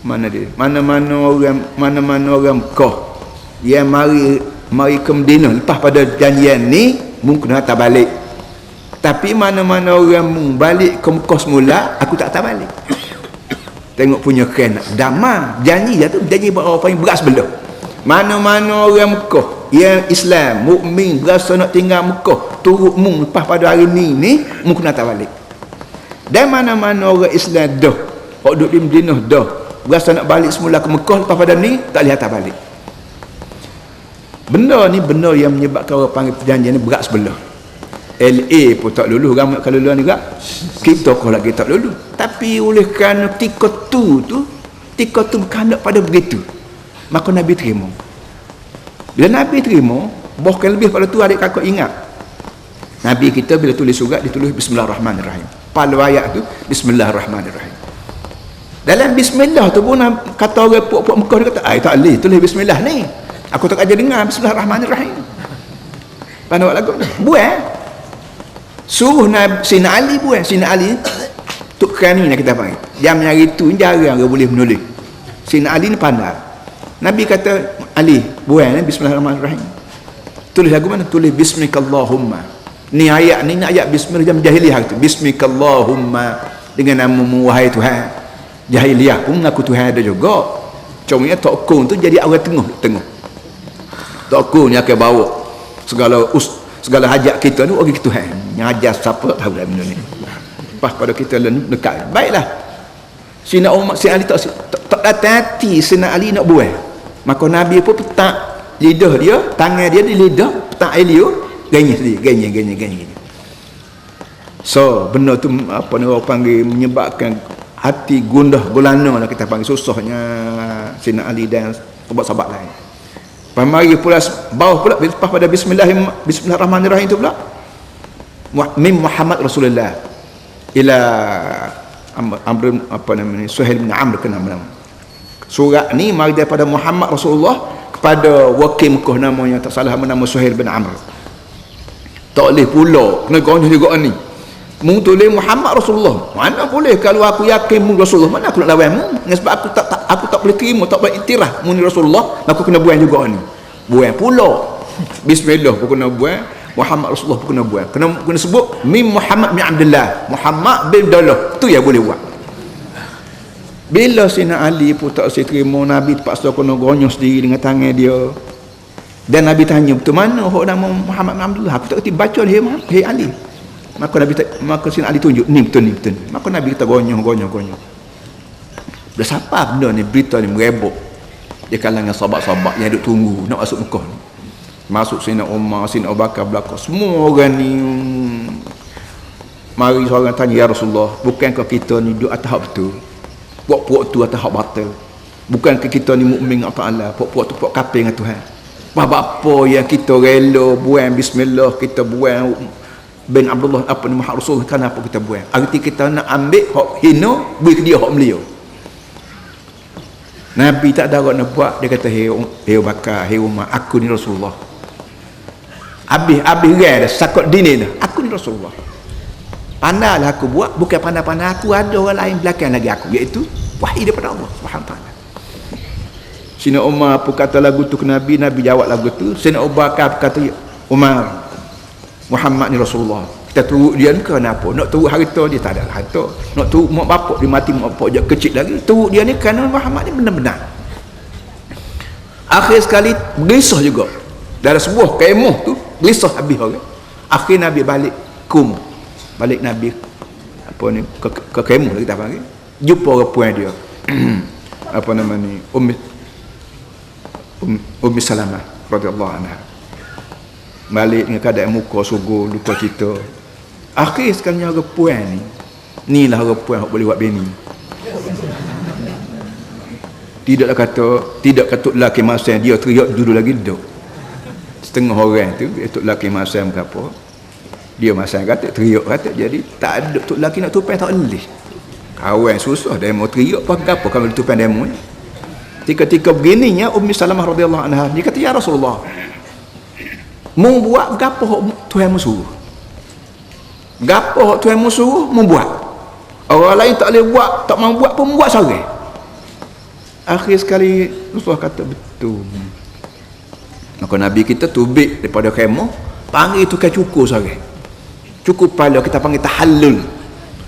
mana dia, mana-mana orang Mekah yang mari ke Madinah lepas pada janjian ni, Mung kena datang balik. Tapi mana-mana orang Mung balik ke Mekah semula, aku tak datang balik. Tengok punya kena damai janji dia tu, janji berapa yang berat sebelah. Mana-mana orang Mekah yang Islam mukmin berasa nak tinggal Mekah, turut Mung lepas pada hari ni Mung kena datang balik. Dan mana-mana orang Islam dah duduk di Madinah dah berasa nak balik semula ke Mekah lepas pada ni, tak boleh datang balik. Benda ni benda yang menyebabkan orang panggil perjanjian ni berat sebelah. LA pun tak lulus, ramai kalau lulus ni tak, kita kau lagi tak lulus. Tapi oleh kerana tika tu berkandak pada begitu, maka Nabi terima. Bila Nabi terima, bahkan lebih pada tu adik kakak ingat, Nabi kita bila tulis surat, ditulis Bismillahirrahmanirrahim. Pada ayat tu Bismillahirrahmanirrahim. Dalam Bismillah tu pun kata orang puak-puak Mekah, dia kata tak boleh tulis Bismillah ni, aku tak aja dengar Bismillahirrahmanirrahim. Pandai buat lagu buat suruh Sina Ali buat. Sina Ali Tuk Kerani nak kita panggil, zaman hari tu jarang orang boleh menulis. Sina Ali ni pandai. Nabi kata Ali buat Bismillahirrahmanirrahim. Tulis lagu mana? Tulis Bismikallahumma. Ni ayat ni ayat Bismillah jam jahiliyah tu. Bismikallahumma, dengan namamu wahai Tuhan. Jahiliyah pun aku Tuhan ada juga. Cuma tokong tu jadi orang tengah. Tokong ni akan bawa segala hajat kita ni bagi Tuhan. Yang ajar siapa tahu dah benda ni. Lepas pada kita dekat. Baiklah. Sina Ali tak datang hati Sina Ali nak buat. Maka Nabi pun petak lidah dia, tangan dia di lidah, petak Elio, ganyah. So, benda tu apa ni orang panggil menyebabkan hati gundah gulana lah, kita panggil susahnya Sina Ali dan sahabat-sahabat lain. Pemari pula bawah pula lepas pada Bismillahirrahmanirrahim tu pula Mim Muhammad Rasulullah ila Amr apa namanya Suhail bin Amr kena nama. Surat ni mari daripada Muhammad Rasulullah kepada wakil Mekah namanya tak salah nama Suhail bin Amr. Tak boleh pula kena gonyah juga ni. Mu tulis Muhammad Rasulullah. Mana boleh kalau aku yakin mu Rasulullah, mana aku nak lawan mu? Sebab aku tak boleh terima, tak boleh iktiraf mu ni Rasulullah, aku kena buang juga ni. Buang pula. Bismillah pun kena buang, Muhammad Rasulullah pun kena buang. Kena sebut Mim Muhammad bin Abdullah. Muhammad bin Abdullah. Tu yang boleh buat. Bila Sina Ali pun tak saya terima, Nabi terpaksa kena gonyah sendiri dengan tangan dia. Dan Nabi tanya, betul mana hok nama Muhammad bin Abdullah? Aku tak kerti baca ni, hei Ali. Maka Sina Ali tunjuk ni betul. Maka Nabi kita gonyah. Dah siapa benda ni, berita ni merebok di kalangan sahabat-sahabat yang duk tunggu nak masuk Mekah ni. Masuk Sina Umar, Sina Abu Bakar belakang, semua orang ni. Mari seorang tanya, ya Rasulullah, bukankah kita ni duk atas hak betul, puak-puak tu atas hak batil? Bukankah kita ni mukmin dengan Allah, puak-puak tu puak kafir dengan Tuhan? Apa yang kita rela buang Bismillah, kita buang bin Abdullah apa ni Muhammad Rasul, kenapa kita buang? Arti kita nak ambil hak hina, beri ke dia hak beliau. Nabi tak ada orang nak buat, dia kata hei Bakar, hei Umar, aku ni Rasulullah. Habis rai dah sakut dini dah, aku ni Rasulullah. Pandailah aku buat, bukan pandai-pandai aku, ada orang lain belakang lagi aku, iaitu wahyu daripada Allah Subhanahu taala. Sina Umar pun kata lagu tu ke Nabi jawab lagu tu. Sina Abu Bakar kata, Umar, Muhammad ni Rasulullah. Kita turut dia ni kenapa? Nak turut harta dia tak ada harta. Nak turut mak bapak dia mati, mak bapak dia kecil lagi. Turut dia ni kerana Muhammad ni benar-benar. Akhir sekali gelisah juga. Dalam sebuah kemah tu gelisah habis orang. Akhir Nabi balik balik Nabi apa ni ke kemah kita panggil. Jumpa orang puan dia. Apa nama ni? Ummi Salamah radhiyallahu anha. Balik dengan keadaan muka sugur, luka cita. Akhir sekali orang puan ni lah orang puan yang boleh buat bini. Tidak kata lelaki masam dia teriak dulu lagi duduk. Setengah orang tu itu lelaki masam ke apa, dia masam kata teriak kata, jadi tak ada tu lelaki nak tupai tak boleh. Kawan susah demo teriak apa apa kalau tupai demo ni. Ketika begininya Ummi Salamah radhiyallahu anha dia kata, ya Rasulullah, mau buat gapo Tuhan musuh? Gapo Tuhan musuh mau buat? Orang lain tak boleh buat, tak mau buat pun buat sore. Akhir sekali Rasulullah kata betul. Maka Nabi kita tubik daripada khemah, panggil tukar cukur sore. Cukur kepala kita panggil tahallul.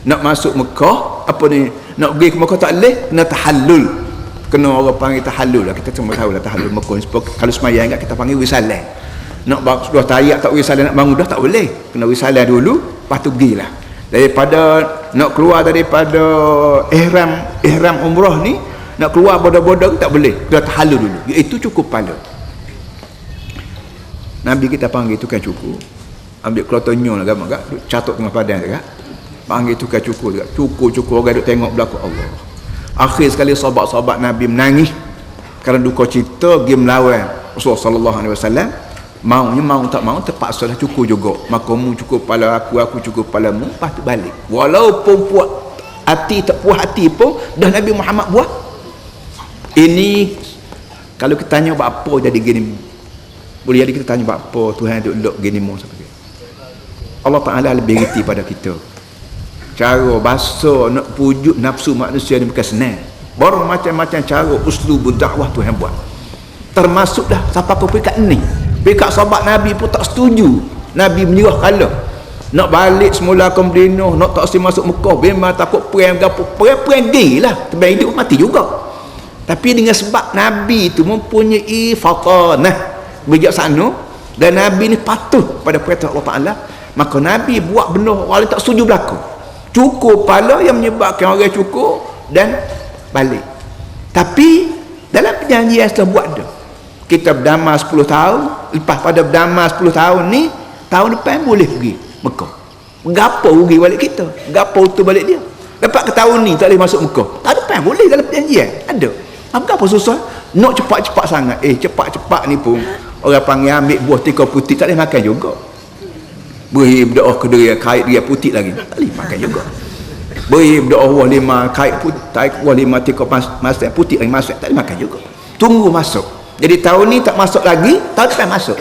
Nak masuk Mekah, apa ni? Nak pergi ke Mekah tak boleh, kena tahallul. Kena orang panggil tahallul lah. Kita semua tahu lah tahallul Mekah. Kalau semayang kita panggil wisalah. Nak sudah tayak tak wisalah, nak bangun dah tak boleh. Kena wisalah dulu, lepas tu pergilah. Daripada nak keluar daripada ihram umrah ni, nak keluar bodoh-bodoh tak boleh. Dah tahallul dulu. Itu cukup kepala. Nabi kita panggil tukang cukur. Ambil kelotonyo lah gambar gak, catuk tengah padang dekat. Panggil tukang cukur dekat. Cukur orang duk tengok belakang Allah. Akhir sekali sahabat-sahabat Nabi menangis kerana duka cita pergi melawan Rasulullah sallallahu alaihi wasallam. Maunya mau tak mau terpaksa dah cukur juga. Maka mu cukur kepala aku cukur kepala mu, lepas tu balik. Walaupun puas hati tak puas hati pun dah Nabi Muhammad buat. Ini kalau kita tanya apa jadi gini, boleh jadi kita tanya apa Tuhan duk elok gini mu sampai. Allah Taala lebih reti pada kita. Cara bahasa nak pujuk nafsu manusia ni bukan senang. Baru macam-macam cara uslub dakwah Tuhan buat. Termasuk dah siapa kau pekat ni. Pekat sahabat Nabi pun tak setuju. Nabi menyerah kalah. Nak balik semula ke Madinah, nak tak masuk Mekah, memang takut perang gapo. Perang gila, terbaik hidup mati juga. Tapi dengan sebab Nabi itu mempunyai fatanah, bijaksana, dan Nabi ni patuh pada perintah Allah Taala, maka Nabi buat benda orang tak setuju berlaku. Cukur kepala yang menyebabkan orang cukur dan balik. Tapi dalam perjanjian setelah buat dah, kita berdamai 10 tahun, lepas pada berdamai 10 tahun ni, tahun depan boleh pergi Mekah. Gapo rugi balik kita, gapo tu balik dia. Lepas ke tahun ni tak boleh masuk Mekah, tahun depan boleh dalam perjanjian ada. Apa susah nak cepat-cepat sangat. Cepat-cepat ni pun orang panggil ambil buah tikar putih tak boleh makan juga. Beri berdoa ke dia kait dia putih lagi tak boleh makan juga. Beri berdoa buah 5 kait putih, buah 5 tikar masak putih lagi masak tak boleh makan juga. Tunggu masuk. Jadi tahun ni tak masuk lagi, tahun depan masuk.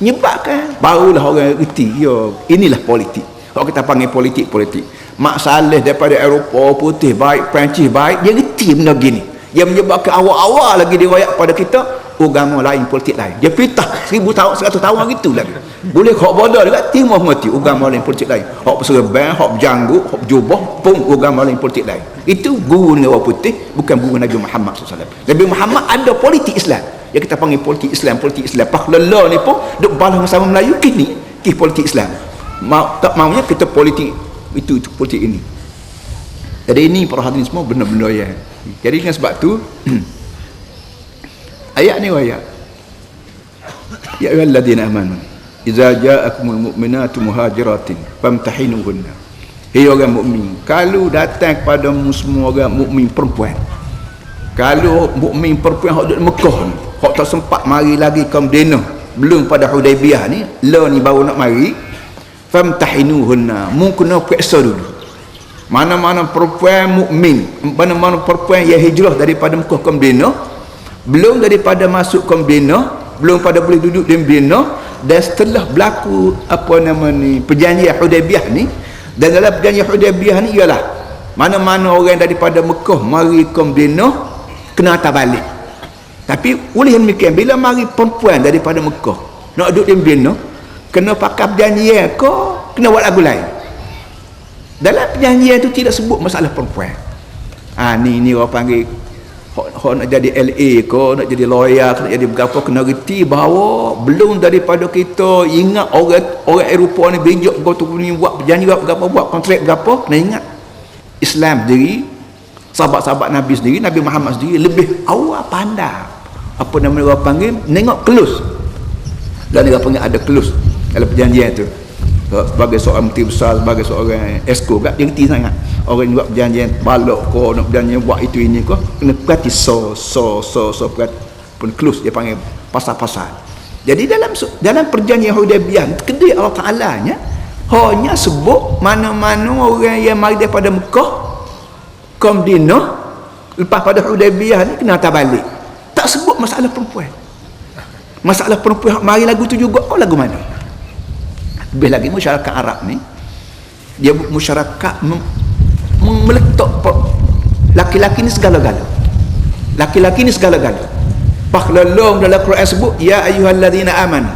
Nyebabkan barulah orang reti, ya inilah politik. Kalau kita panggil politik. Mak Saleh daripada Eropah putih baik, Perancis baik, dia reti benda gini. Yang menyebabkan awal-awal lagi diriwayat pada kita agama lain, politik lain. Dia pitah 1000 tahun 100 tahun gitu lagi. Boleh hak bodoh juga timur mati agama lain, politik lain. Hak serban, hak janggut, hak jubah pun agama lain, politik lain. Itu guru orang putih, bukan guru Nabi Muhammad SAW. Nabi Muhammad ada politik Islam. Yang kita panggil politik Islam. Pak lelah ni pun duk balas sama Melayu kini politik Islam. Tak maunya kita politik itu politik ini. Jadi ini para hadirin semua benda-benda yang. Jadi dengan sebab tu ayat ni ayat. Ya ayyuhalladzina amanu idza ja'akumul mu'minatu muhajiratin famtahinuhunna. Hei orang mukmin, kalau datang kepadamu semua orang mukmin perempuan. Kalau mukmin perempuan hak duduk Mekah ni, hak tak sempat mari lagi ke Madinah, belum pada Hudaibiyah ni, ni baru nak mari, famtahinuhunna, mu kena periksa dulu. Mana-mana perempuan mukmin, mana-mana perempuan yang hijrah daripada Mekah ke Madinah, belum daripada masuk ke Madinah, belum pada boleh duduk di Madinah, dan setelah berlaku apa nama ni perjanjian Hudaibiyah ni, dan dalam perjanjian Hudaibiyah ni ialah mana-mana orang daripada Mekah mari ke Madinah kena hantar balik. Tapi oleh demikian bila mari perempuan daripada Mekah nak duduk di Madinah, kena pakai perjanjian ke kena buat lagu lain. Dalam perjanjian tu tidak sebut masalah perempuan. Ni orang panggil hok nak jadi LA ke, nak jadi lawyer ke, nak jadi berapa, kena reti bahawa belum daripada kita ingat orang Eropah ni bijak tu buat perjanjian berapa, buat kontrak berapa, kena ingat Islam sendiri, sahabat-sahabat Nabi sendiri, Nabi Muhammad sendiri lebih awal pandai apa nama orang panggil nengok kelus. Dan dia panggil ada kelus dalam perjanjian tu. Sebagai seorang menteri besar, sebagai seorang esko kat, dia reti sangat orang buat perjanjian balok ko, nak perjanjian buat itu ini ko, kena perhati perhati pun kelus, dia panggil pasal-pasal. Jadi dalam perjanjian Hudaybiyah kedai Allah Ta'ala nya hanya sebut mana-mana orang yang mari daripada Mekah ke Madinah lepas pada Hudaybiyah ni kena hantar balik. Tak sebut masalah perempuan. Masalah perempuan mari lagu tu juga, kau lagu mana? Lebih lagi masyarakat Arab ni dia masyarakat meletak laki-laki ni segala-gala. Laki-laki ni segala-gala. Paklalong dalam Quran sebut ya ayyuhalladzina amanu.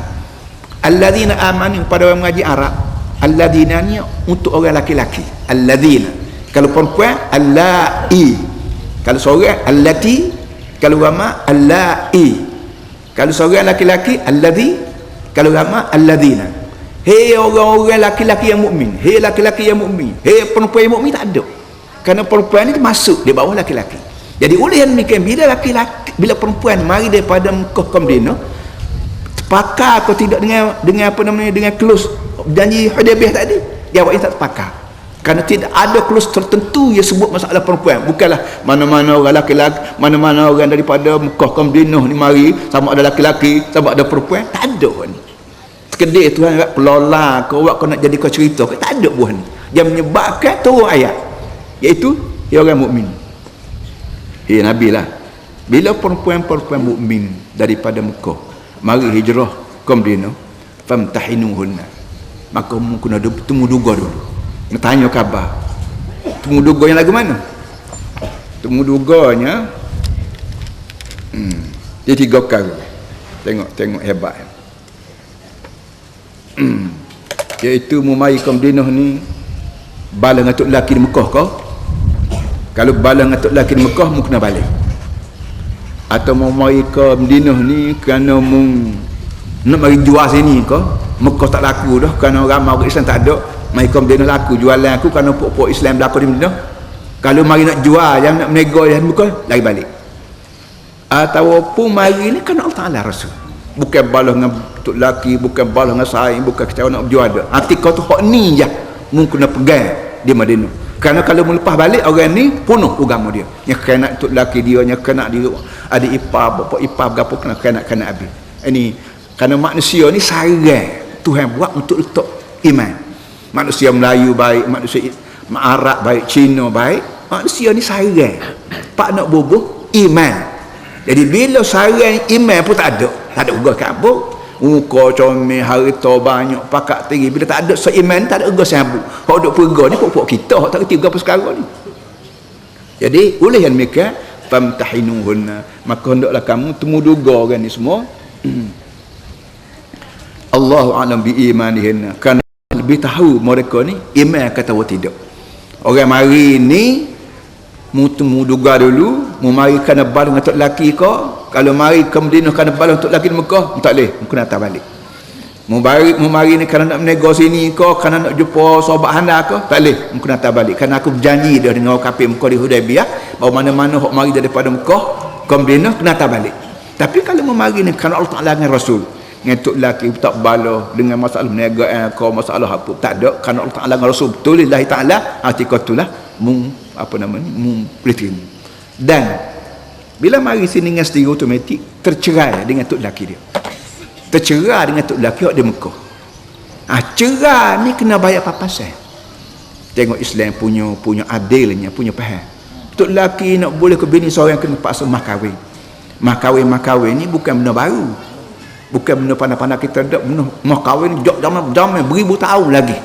Alladzina amanu pada orang mengaji Arab. Alladzina ni untuk orang laki-laki. Alladzina. Kalau perempuan allai. Kalau seorang allati. Kalau ramai allai. Kalau seorang laki-laki alladzi. Kalau ramai alladzina. Hei orang-orang laki-laki yang mukmin, hei laki-laki yang mukmin, hei perempuan yang mukmin, tak ada. Kerana perempuan ni masuk di bawah laki-laki. Jadi oleh yang demikian, bila laki-laki, bila perempuan mari daripada Mekah ke Madinah, terpakar atau tidak dengan apa namanya, dengan kelus janji Hudaybiyah tadi, jawabnya tak terpakar. Kerana tidak ada kelus tertentu yang sebut masalah perempuan. Bukanlah mana-mana orang laki-laki, mana-mana orang daripada Mekah ke Madinah ni mari, sama ada laki-laki, sama ada perempuan, tak ada ni. Kedai Tuhan buat pelola kau buat kau nak jadi kau cerita, kau tak ada buah ni. Dia menyebabkan turun ayat, iaitu ya orang mukmin. Nabi lah. Bila perempuan-perempuan mukmin daripada Mekah mari hijrah ke Madinah, famtahinuhunna, maka kamu kena temu duga dulu. Nak tanya khabar. Temu duga yang lagu mana? Temu duganya dia 3 kali. Tengok hebat. Iaitu memari ke Madinah ni bala dengan tok lelaki di Mekah kau. Kalau bala dengan tok lelaki di Mekah mu kena balik. Atau mau mari ke Madinah ni kerana mu nak mari jual sini kau, Mekah tak laku dah kerana ramai orang Islam tak ada. Mari ke Madinah laku jualan aku kerana pokok Islam berlaku di Madinah. Kalau mari nak jual yang nak menego yang Mekah lari balik. Ataupun mari ni kerana Allah Ta'ala Rasul. Bukan balas dengan tok laki, bukan balas dengan saing, bukan kita nak berjual dah. Hati kau tu hak ni je mu kena pegang di Madinah. Kerana kalau mu lepas balik orang ni penuh agama dia. Yang kena tok laki dia, yang kena dia ada ipar, bapa ipar berapa kena habis. Ini kerana manusia ni sarang Tuhan buat untuk letak iman. Manusia Melayu baik, manusia Arab baik, Cina baik, manusia ni sarang. Pak nak bubuh iman. Jadi bila sarang iman pun tak ada ugas kabut, muka comel, harta banyak, pakat tinggi. Bila tak ada seiman, tak ada ugas sabuk. Hak duk perga ni pokok kita, hak tak reti ugas perkara ni. Jadi oleh yang mereka famtahinuhunna, maka hendaklah kamu temu duga orang ni semua. Allahu a'lam bi imanihinna, kerana lebih tahu mereka ni iman kata atau tidak. Orang mari ni mu temu duga dulu, mu mari kena bal dengan tok laki kau. Kalau mari ke Madinah kena bal untuk laki di Mekah, tak boleh, mu kena hantar balik. Mu mari ni kerana nak menego sini kau, kerana nak jumpa sahabat anda kau, tak boleh, mu kena hantar balik. Kerana aku berjanji dah dengan orang kafir Mekah di Hudaybiyah bahawa mana-mana hok mari daripada Mekah ke Madinah kena hantar balik. Tapi kalau mu mari ni kerana Allah Ta'ala dengan Rasul, dengan tok laki tak bala dengan masalah perniagaan kau, masalah apa, tak ada. Kerana Allah Ta'ala dengan Rasul betul lillahi ta'ala, hatikatulah mu apa namanya boleh terima. Dan bila mari sini dengan sendiri automatik tercerai dengan tok laki dia, tercerai dengan tok laki di Mekah. Cerai ni kena bayar papasan. Tengok Islam punya adilnya, punya faham. Tok laki nak boleh ke bini seorang kena paksa mah kahwin. Mah kahwin ni bukan benda baru, bukan benda pandai-pandai kita dak. Benda mah kahwin zaman beribu tahun lagi.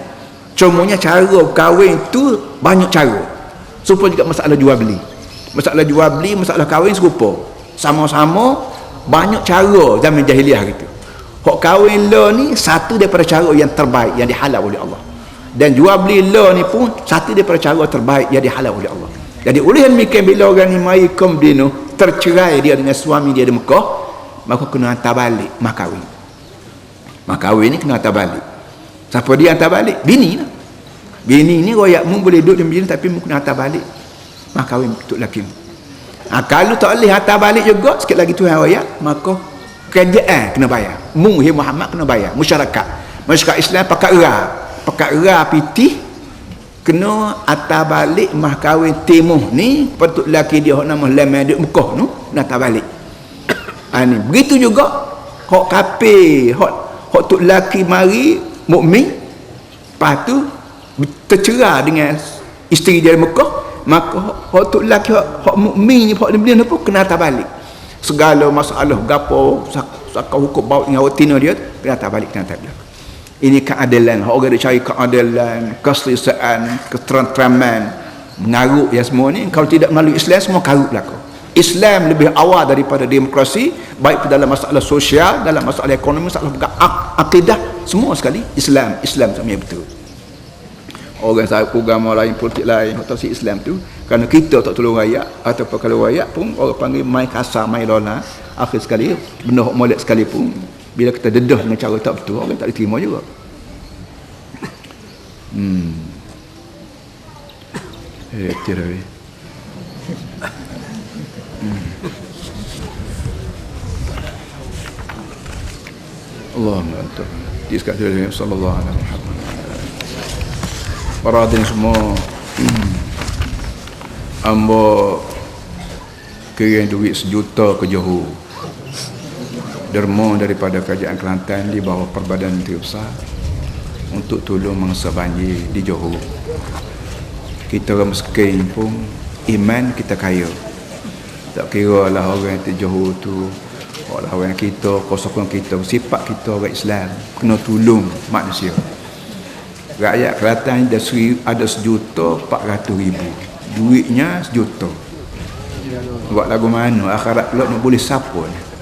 Cumanya cara kahwin tu banyak cara. Serupa juga masalah jual beli. Masalah jual beli, masalah kahwin serupa. Sama-sama banyak cara zaman jahiliah gitu. Hak kahwin lah ni satu daripada cara yang terbaik yang dihalal oleh Allah. Dan jual beli law ni pun satu daripada cara terbaik jadi halal oleh Allah. Jadi oleh demikian bila orang ni mai kaum dino tercerai dia dengan suami dia di Mekah, maka kena hantar balik mah kahwin. Mah kahwin ni kena hantar balik. Siapa dia hantar balik? Bini lah. Bini ni royak mu boleh duduk di bini tapi mu kena hantar balik mah kahwin untuk lelaki mu. Kalau tak boleh hantar balik juga sikit lagi Tuhan royak, maka kerajaan kena bayar. Mu Muhammad kena bayar. Masyarakat Islam pakat era pitih kena hantar balik mah kahwin timuh ni patut lelaki dia hok nama lama duk Mekah tu nak hantar balik. Ni begitu juga hok kafir hok tok lelaki mari mukmin lepas tu tercerah dengan isteri dia di Mekah, maka hok tok lelaki hok mukmin ni hok dia pun kena hantar balik. Segala masalah gapo sakau hukum baut dengan retina dia kena hantar balik. Ini keadilan. Orang dia cari keadilan, keselesaan, ketentraman, mengarut yang semua ni. Kalau tidak melalui Islam, semua karut belaka. Islam lebih awal daripada demokrasi, baik dalam masalah sosial, dalam masalah ekonomi, masalah akidah, semua sekali Islam sebenarnya betul. Orang agama lain, politik lain, atau si Islam tu, kerana kita tak tolong rakyat, ataupun kalau rakyat pun orang panggil main kasar, main lona, akhir sekali benda molek sekali pun bila kita dedah dengan cara tak betul, orang tak diterima juga. Tidak. Allahumma anta disekali sallallahu alaihi wasallam. Para hadirin semua, ambo kirim duit 1 juta ke Johor. Derma daripada kerajaan Kelantan di bawah Perbadan Menteri Besar untuk tolong mangsa banjir di Johor. Kita orang miskin pun iman kita kaya. Tak kira lah orang di Johor tu orang kita, kosong kita, sifat kita orang Islam kena tolong manusia. Rakyat Kelantan ada 1.400.000, duitnya 1 juta. Buat lagu mana akhirat pula nak boleh siapa ni?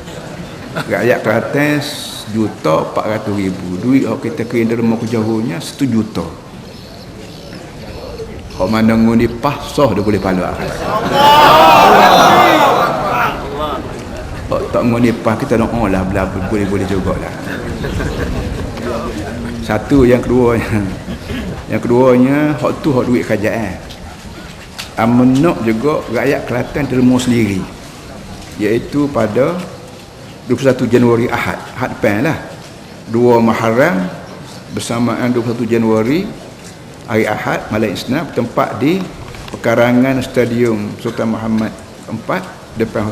Rakyat Kelantan 1.400.000, duit kita kirim dari rumah ke Johornya 1 juta. Hak mana ngundi pasah dia boleh pahala akhirat. Hak tak ngundi pas kita doa lah boleh jugalah. Satu, yang keduanya hak tu hak duit kerajaan. Amanok juga rakyat Kelantan terima sendiri, iaitu pada 21 Januari Ahad depan lah, 2 Muharram bersamaan 21 Januari hari Ahad malam Isnin, tempat di pekarangan Stadium Sultan Muhammad IV, depan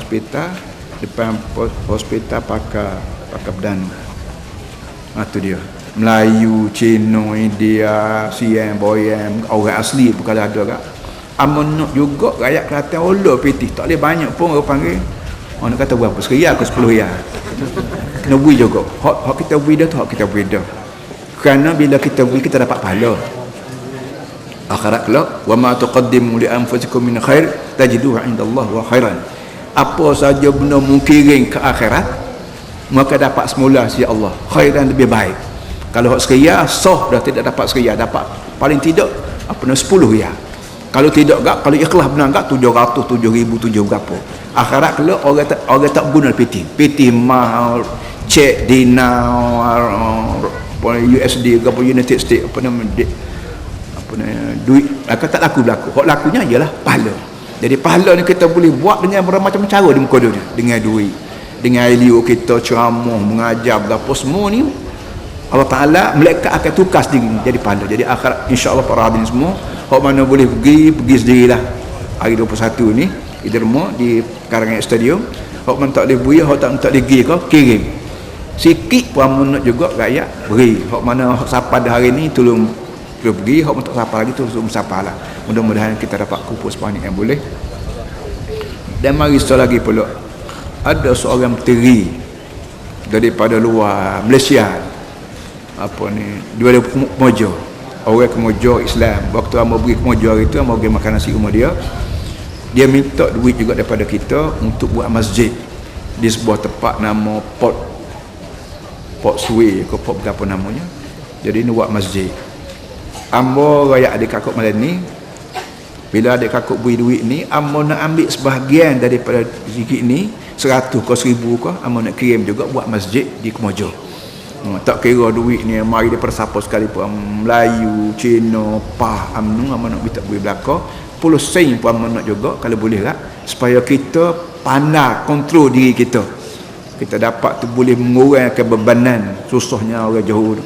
hospital Pakar Perdana. Itu dia. Melayu, Cina, India, Siam, Boyan, orang asli pun kalau ada kak. Amanok juga rakyat Kelantan Allah pitih, tak boleh banyak pun orang panggil. Orang kata berapa? RM1 ke RM10? Kena beri juga. Hak kita beri dah tu, hak kita beri dah. Kerana bila kita beri, kita dapat pahala. Akhirat kelak, wa ma tuqaddimu li anfusikum min khair tajiduhu 'indallahi wa khairan. Apa saja benda mungkin ke akhirat, maka dapat semula si Allah. Khairan lebih baik. Kalau hak RM1 sah dah tidak dapat RM1, dapat paling tidak apa nak RM10. Kalau tidak gak, kalau ikhlas benar gak 700, 7,000, 7 berapa. Akhirat kelak orang tak guna PT mahal, cek dinar, USD ke United States apa nama duit akan tak laku berlaku. Hak lakunya ialah pahala. Jadi pahala ni kita boleh buat dengan bermacam cara di muka dunia, dengan duit, dengan ilmu kita ceramah, mengajar berapa semua ni Allah Ta'ala malaikat akan tukar sendiri jadi pahala. Jadi akhirat insya-Allah para hadirin semua, hak mana boleh pergi sendirilah. Hari 21 ni di derma di Karangan Stadium. Hak mana tak boleh beri, hak tak boleh pergi ke kirim. Sikit pun amunat juga rakyat beri. Hak mana hak siapa dah hari ni tolong pergi, hak tak siapa lagi tolong siapalah. Mudah-mudahan kita dapat kumpul sebanyak yang boleh. Dan mari sekali lagi pula, ada seorang menteri daripada luar Malaysia, apa ni, dia ada Kemoja, orang Kemoja Islam. Waktu amba beri Kemoja itu, amba bagi makan nasi rumah dia, dia minta duit juga daripada kita untuk buat masjid di sebuah tempat nama Port Suwe ke Port berapa namanya. Jadi ni buat masjid. ambo raya adik kakak malam ni, bila adik kakak beri duit ni, ambo nak ambil sebahagian daripada sikit ni, 100 ke 1000 ke, ambo nak kirim juga buat masjid di Kemojo. Tak kira duit ni mari daripada siapa sekalipun, Melayu, Cina, Pah, amno ambo nak minta beri belaka, 10 sen pun ambo nak juga kalau boleh lah, supaya kita pandai kontrol diri kita. Kita dapat tu boleh mengurangkan bebanan susahnya orang jauh.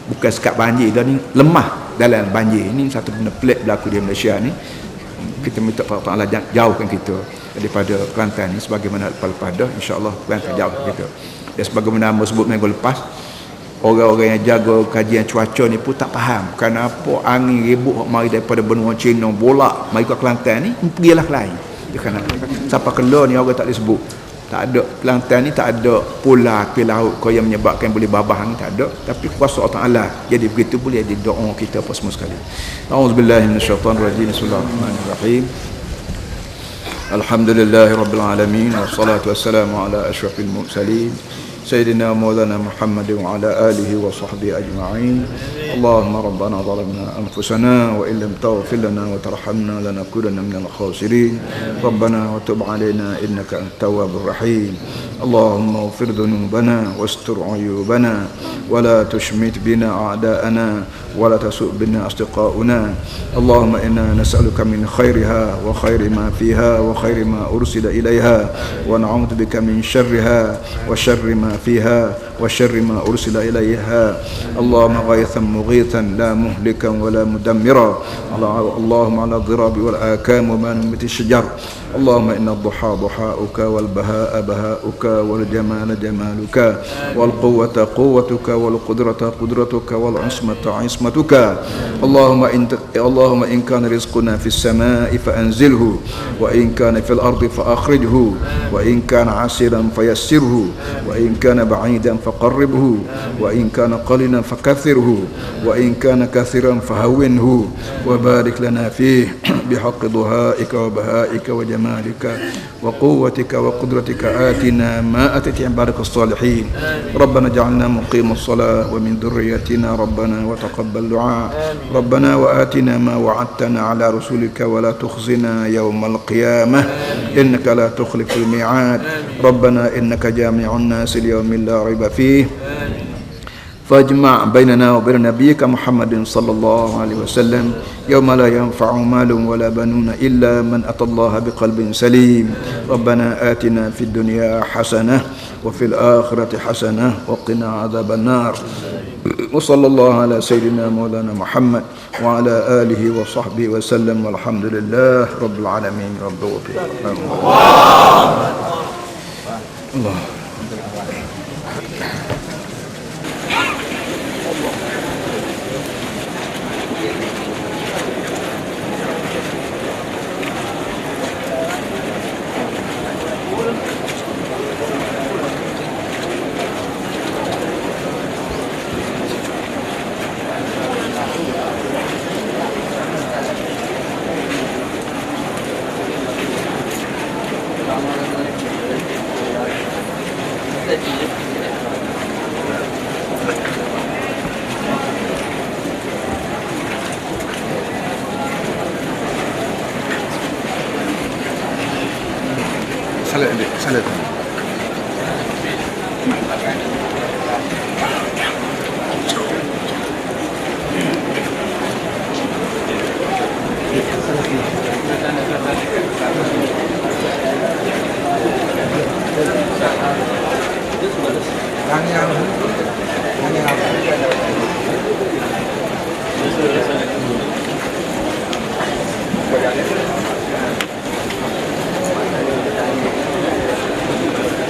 Bukan sekat banjir dah ni, lemah dalam banjir. Ini satu benda pelik berlaku di Malaysia ni. Kita minta Allah jauhkan kita daripada Kelantan ni sebagaimana lepas dah, insya-Allah Kelantan jauh kita. Dan sebagaimana Amba sebut minggu lepas, orang-orang yang jaga kajian cuaca ni pun tak faham kenapa angin ribut mari daripada benua Cina bolak mari ke Kelantan ni, pergilah ke lain. Dia kena siapa keluar ni orang tak boleh sebut. Tak ada, Kelantan ni tak ada pula ke laut kau yang menyebabkan boleh babah ni, tak ada. Tapi kuasa Allah Taala. Jadi begitu boleh jadi doa kita apa semua sekali. Auzubillahi minasyaitanirrajim. Bismillahirrahmanirrahim. Alhamdulillahirabbil alamin wassalatu wassalamu ala asyrafil mursalin sayyidina maulana Muhammad wa ala alihi wa sahbihi ajma'in. Allahumma rabbana zalamna anfusana wa illam taghfir lana wa tarhamna lanakunanna minal khasirin. Rabbana wa tub alaina innaka antat tawwabur rahim. Allahumma ighfir dhunubana wastur uyubana wa la tushmit bina a'da'ana wa la tasu' bina asdiqauna. Allahumma inna nas'aluka min khairiha wa khairi ma fiha wa khairi ma ursila ilaiha wa na'udzu bika min syarriha wa syarri ma fiha wa syarri ma ursila ilaiha. Allahumma ghaythan mughithan la muhlikan wa la mudammira. Allahumma ala dhirabi wal akam wa ma numiti syajar. Allahumma inna ad-duha duha'uka wal baha'a baha'uka wal jamala jamaluka wal quwwata quwwatuka wal qudrata qudratuka wal ismata ismatuka. Allahumma in kana rizquna fis samaa'i fa anzilhu wa in kana fil ardi fa akhrijhu wa in kana 'asiran fayassirhu wa in kana ba'idan faqarribhu wa in kana qalilan fakaththirhu wa in kana kathiran fahawwinhu wa barik lana fihi bihaqqi duha'ika wa baha'ika wa jamalika wa quwwatika wa qudratika atina ma atati ibadakas salihin. Rabbana ja'alna muqimas salah wa min dhurriyyatina rabbana wa taqabbal du'a. Rabbana wa atina ma wa'adtana ala rasulika wa la tukhzina yawmal qiyamah innaka la tukhliful mi'ad. Rabbana innaka jami'un nas liyawmin la raiba fihi فاجمع بيننا وبين نبيك محمد صلى الله عليه وسلم يوم لا ينفع مال ولا بنون إلا من أتى الله بقلب سليم. ربنا آتنا في الدنيا حسنة وفي الآخرة حسنة وقنا عذاب النار. وصلى الله على سيدنا مولانا محمد وعلى آله وصحبه وسلم والحمد لله رب العالمين. رب الله salat.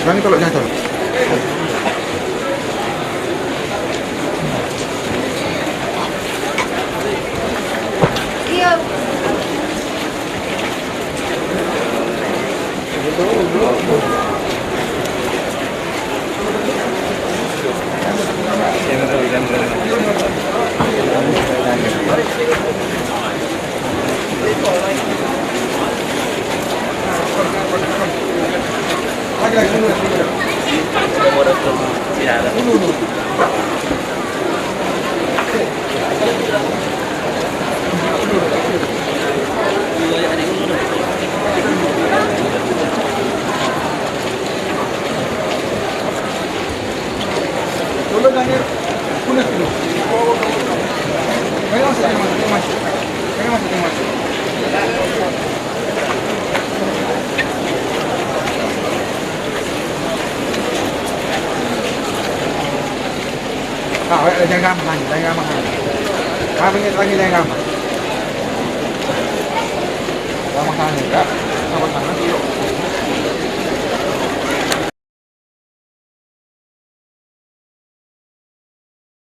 Sekarang kalau jatuh iya lagi Jangan masuk. Jangan makan. Kami lagi jangan makan. Jangan makan juga. Sama tangan.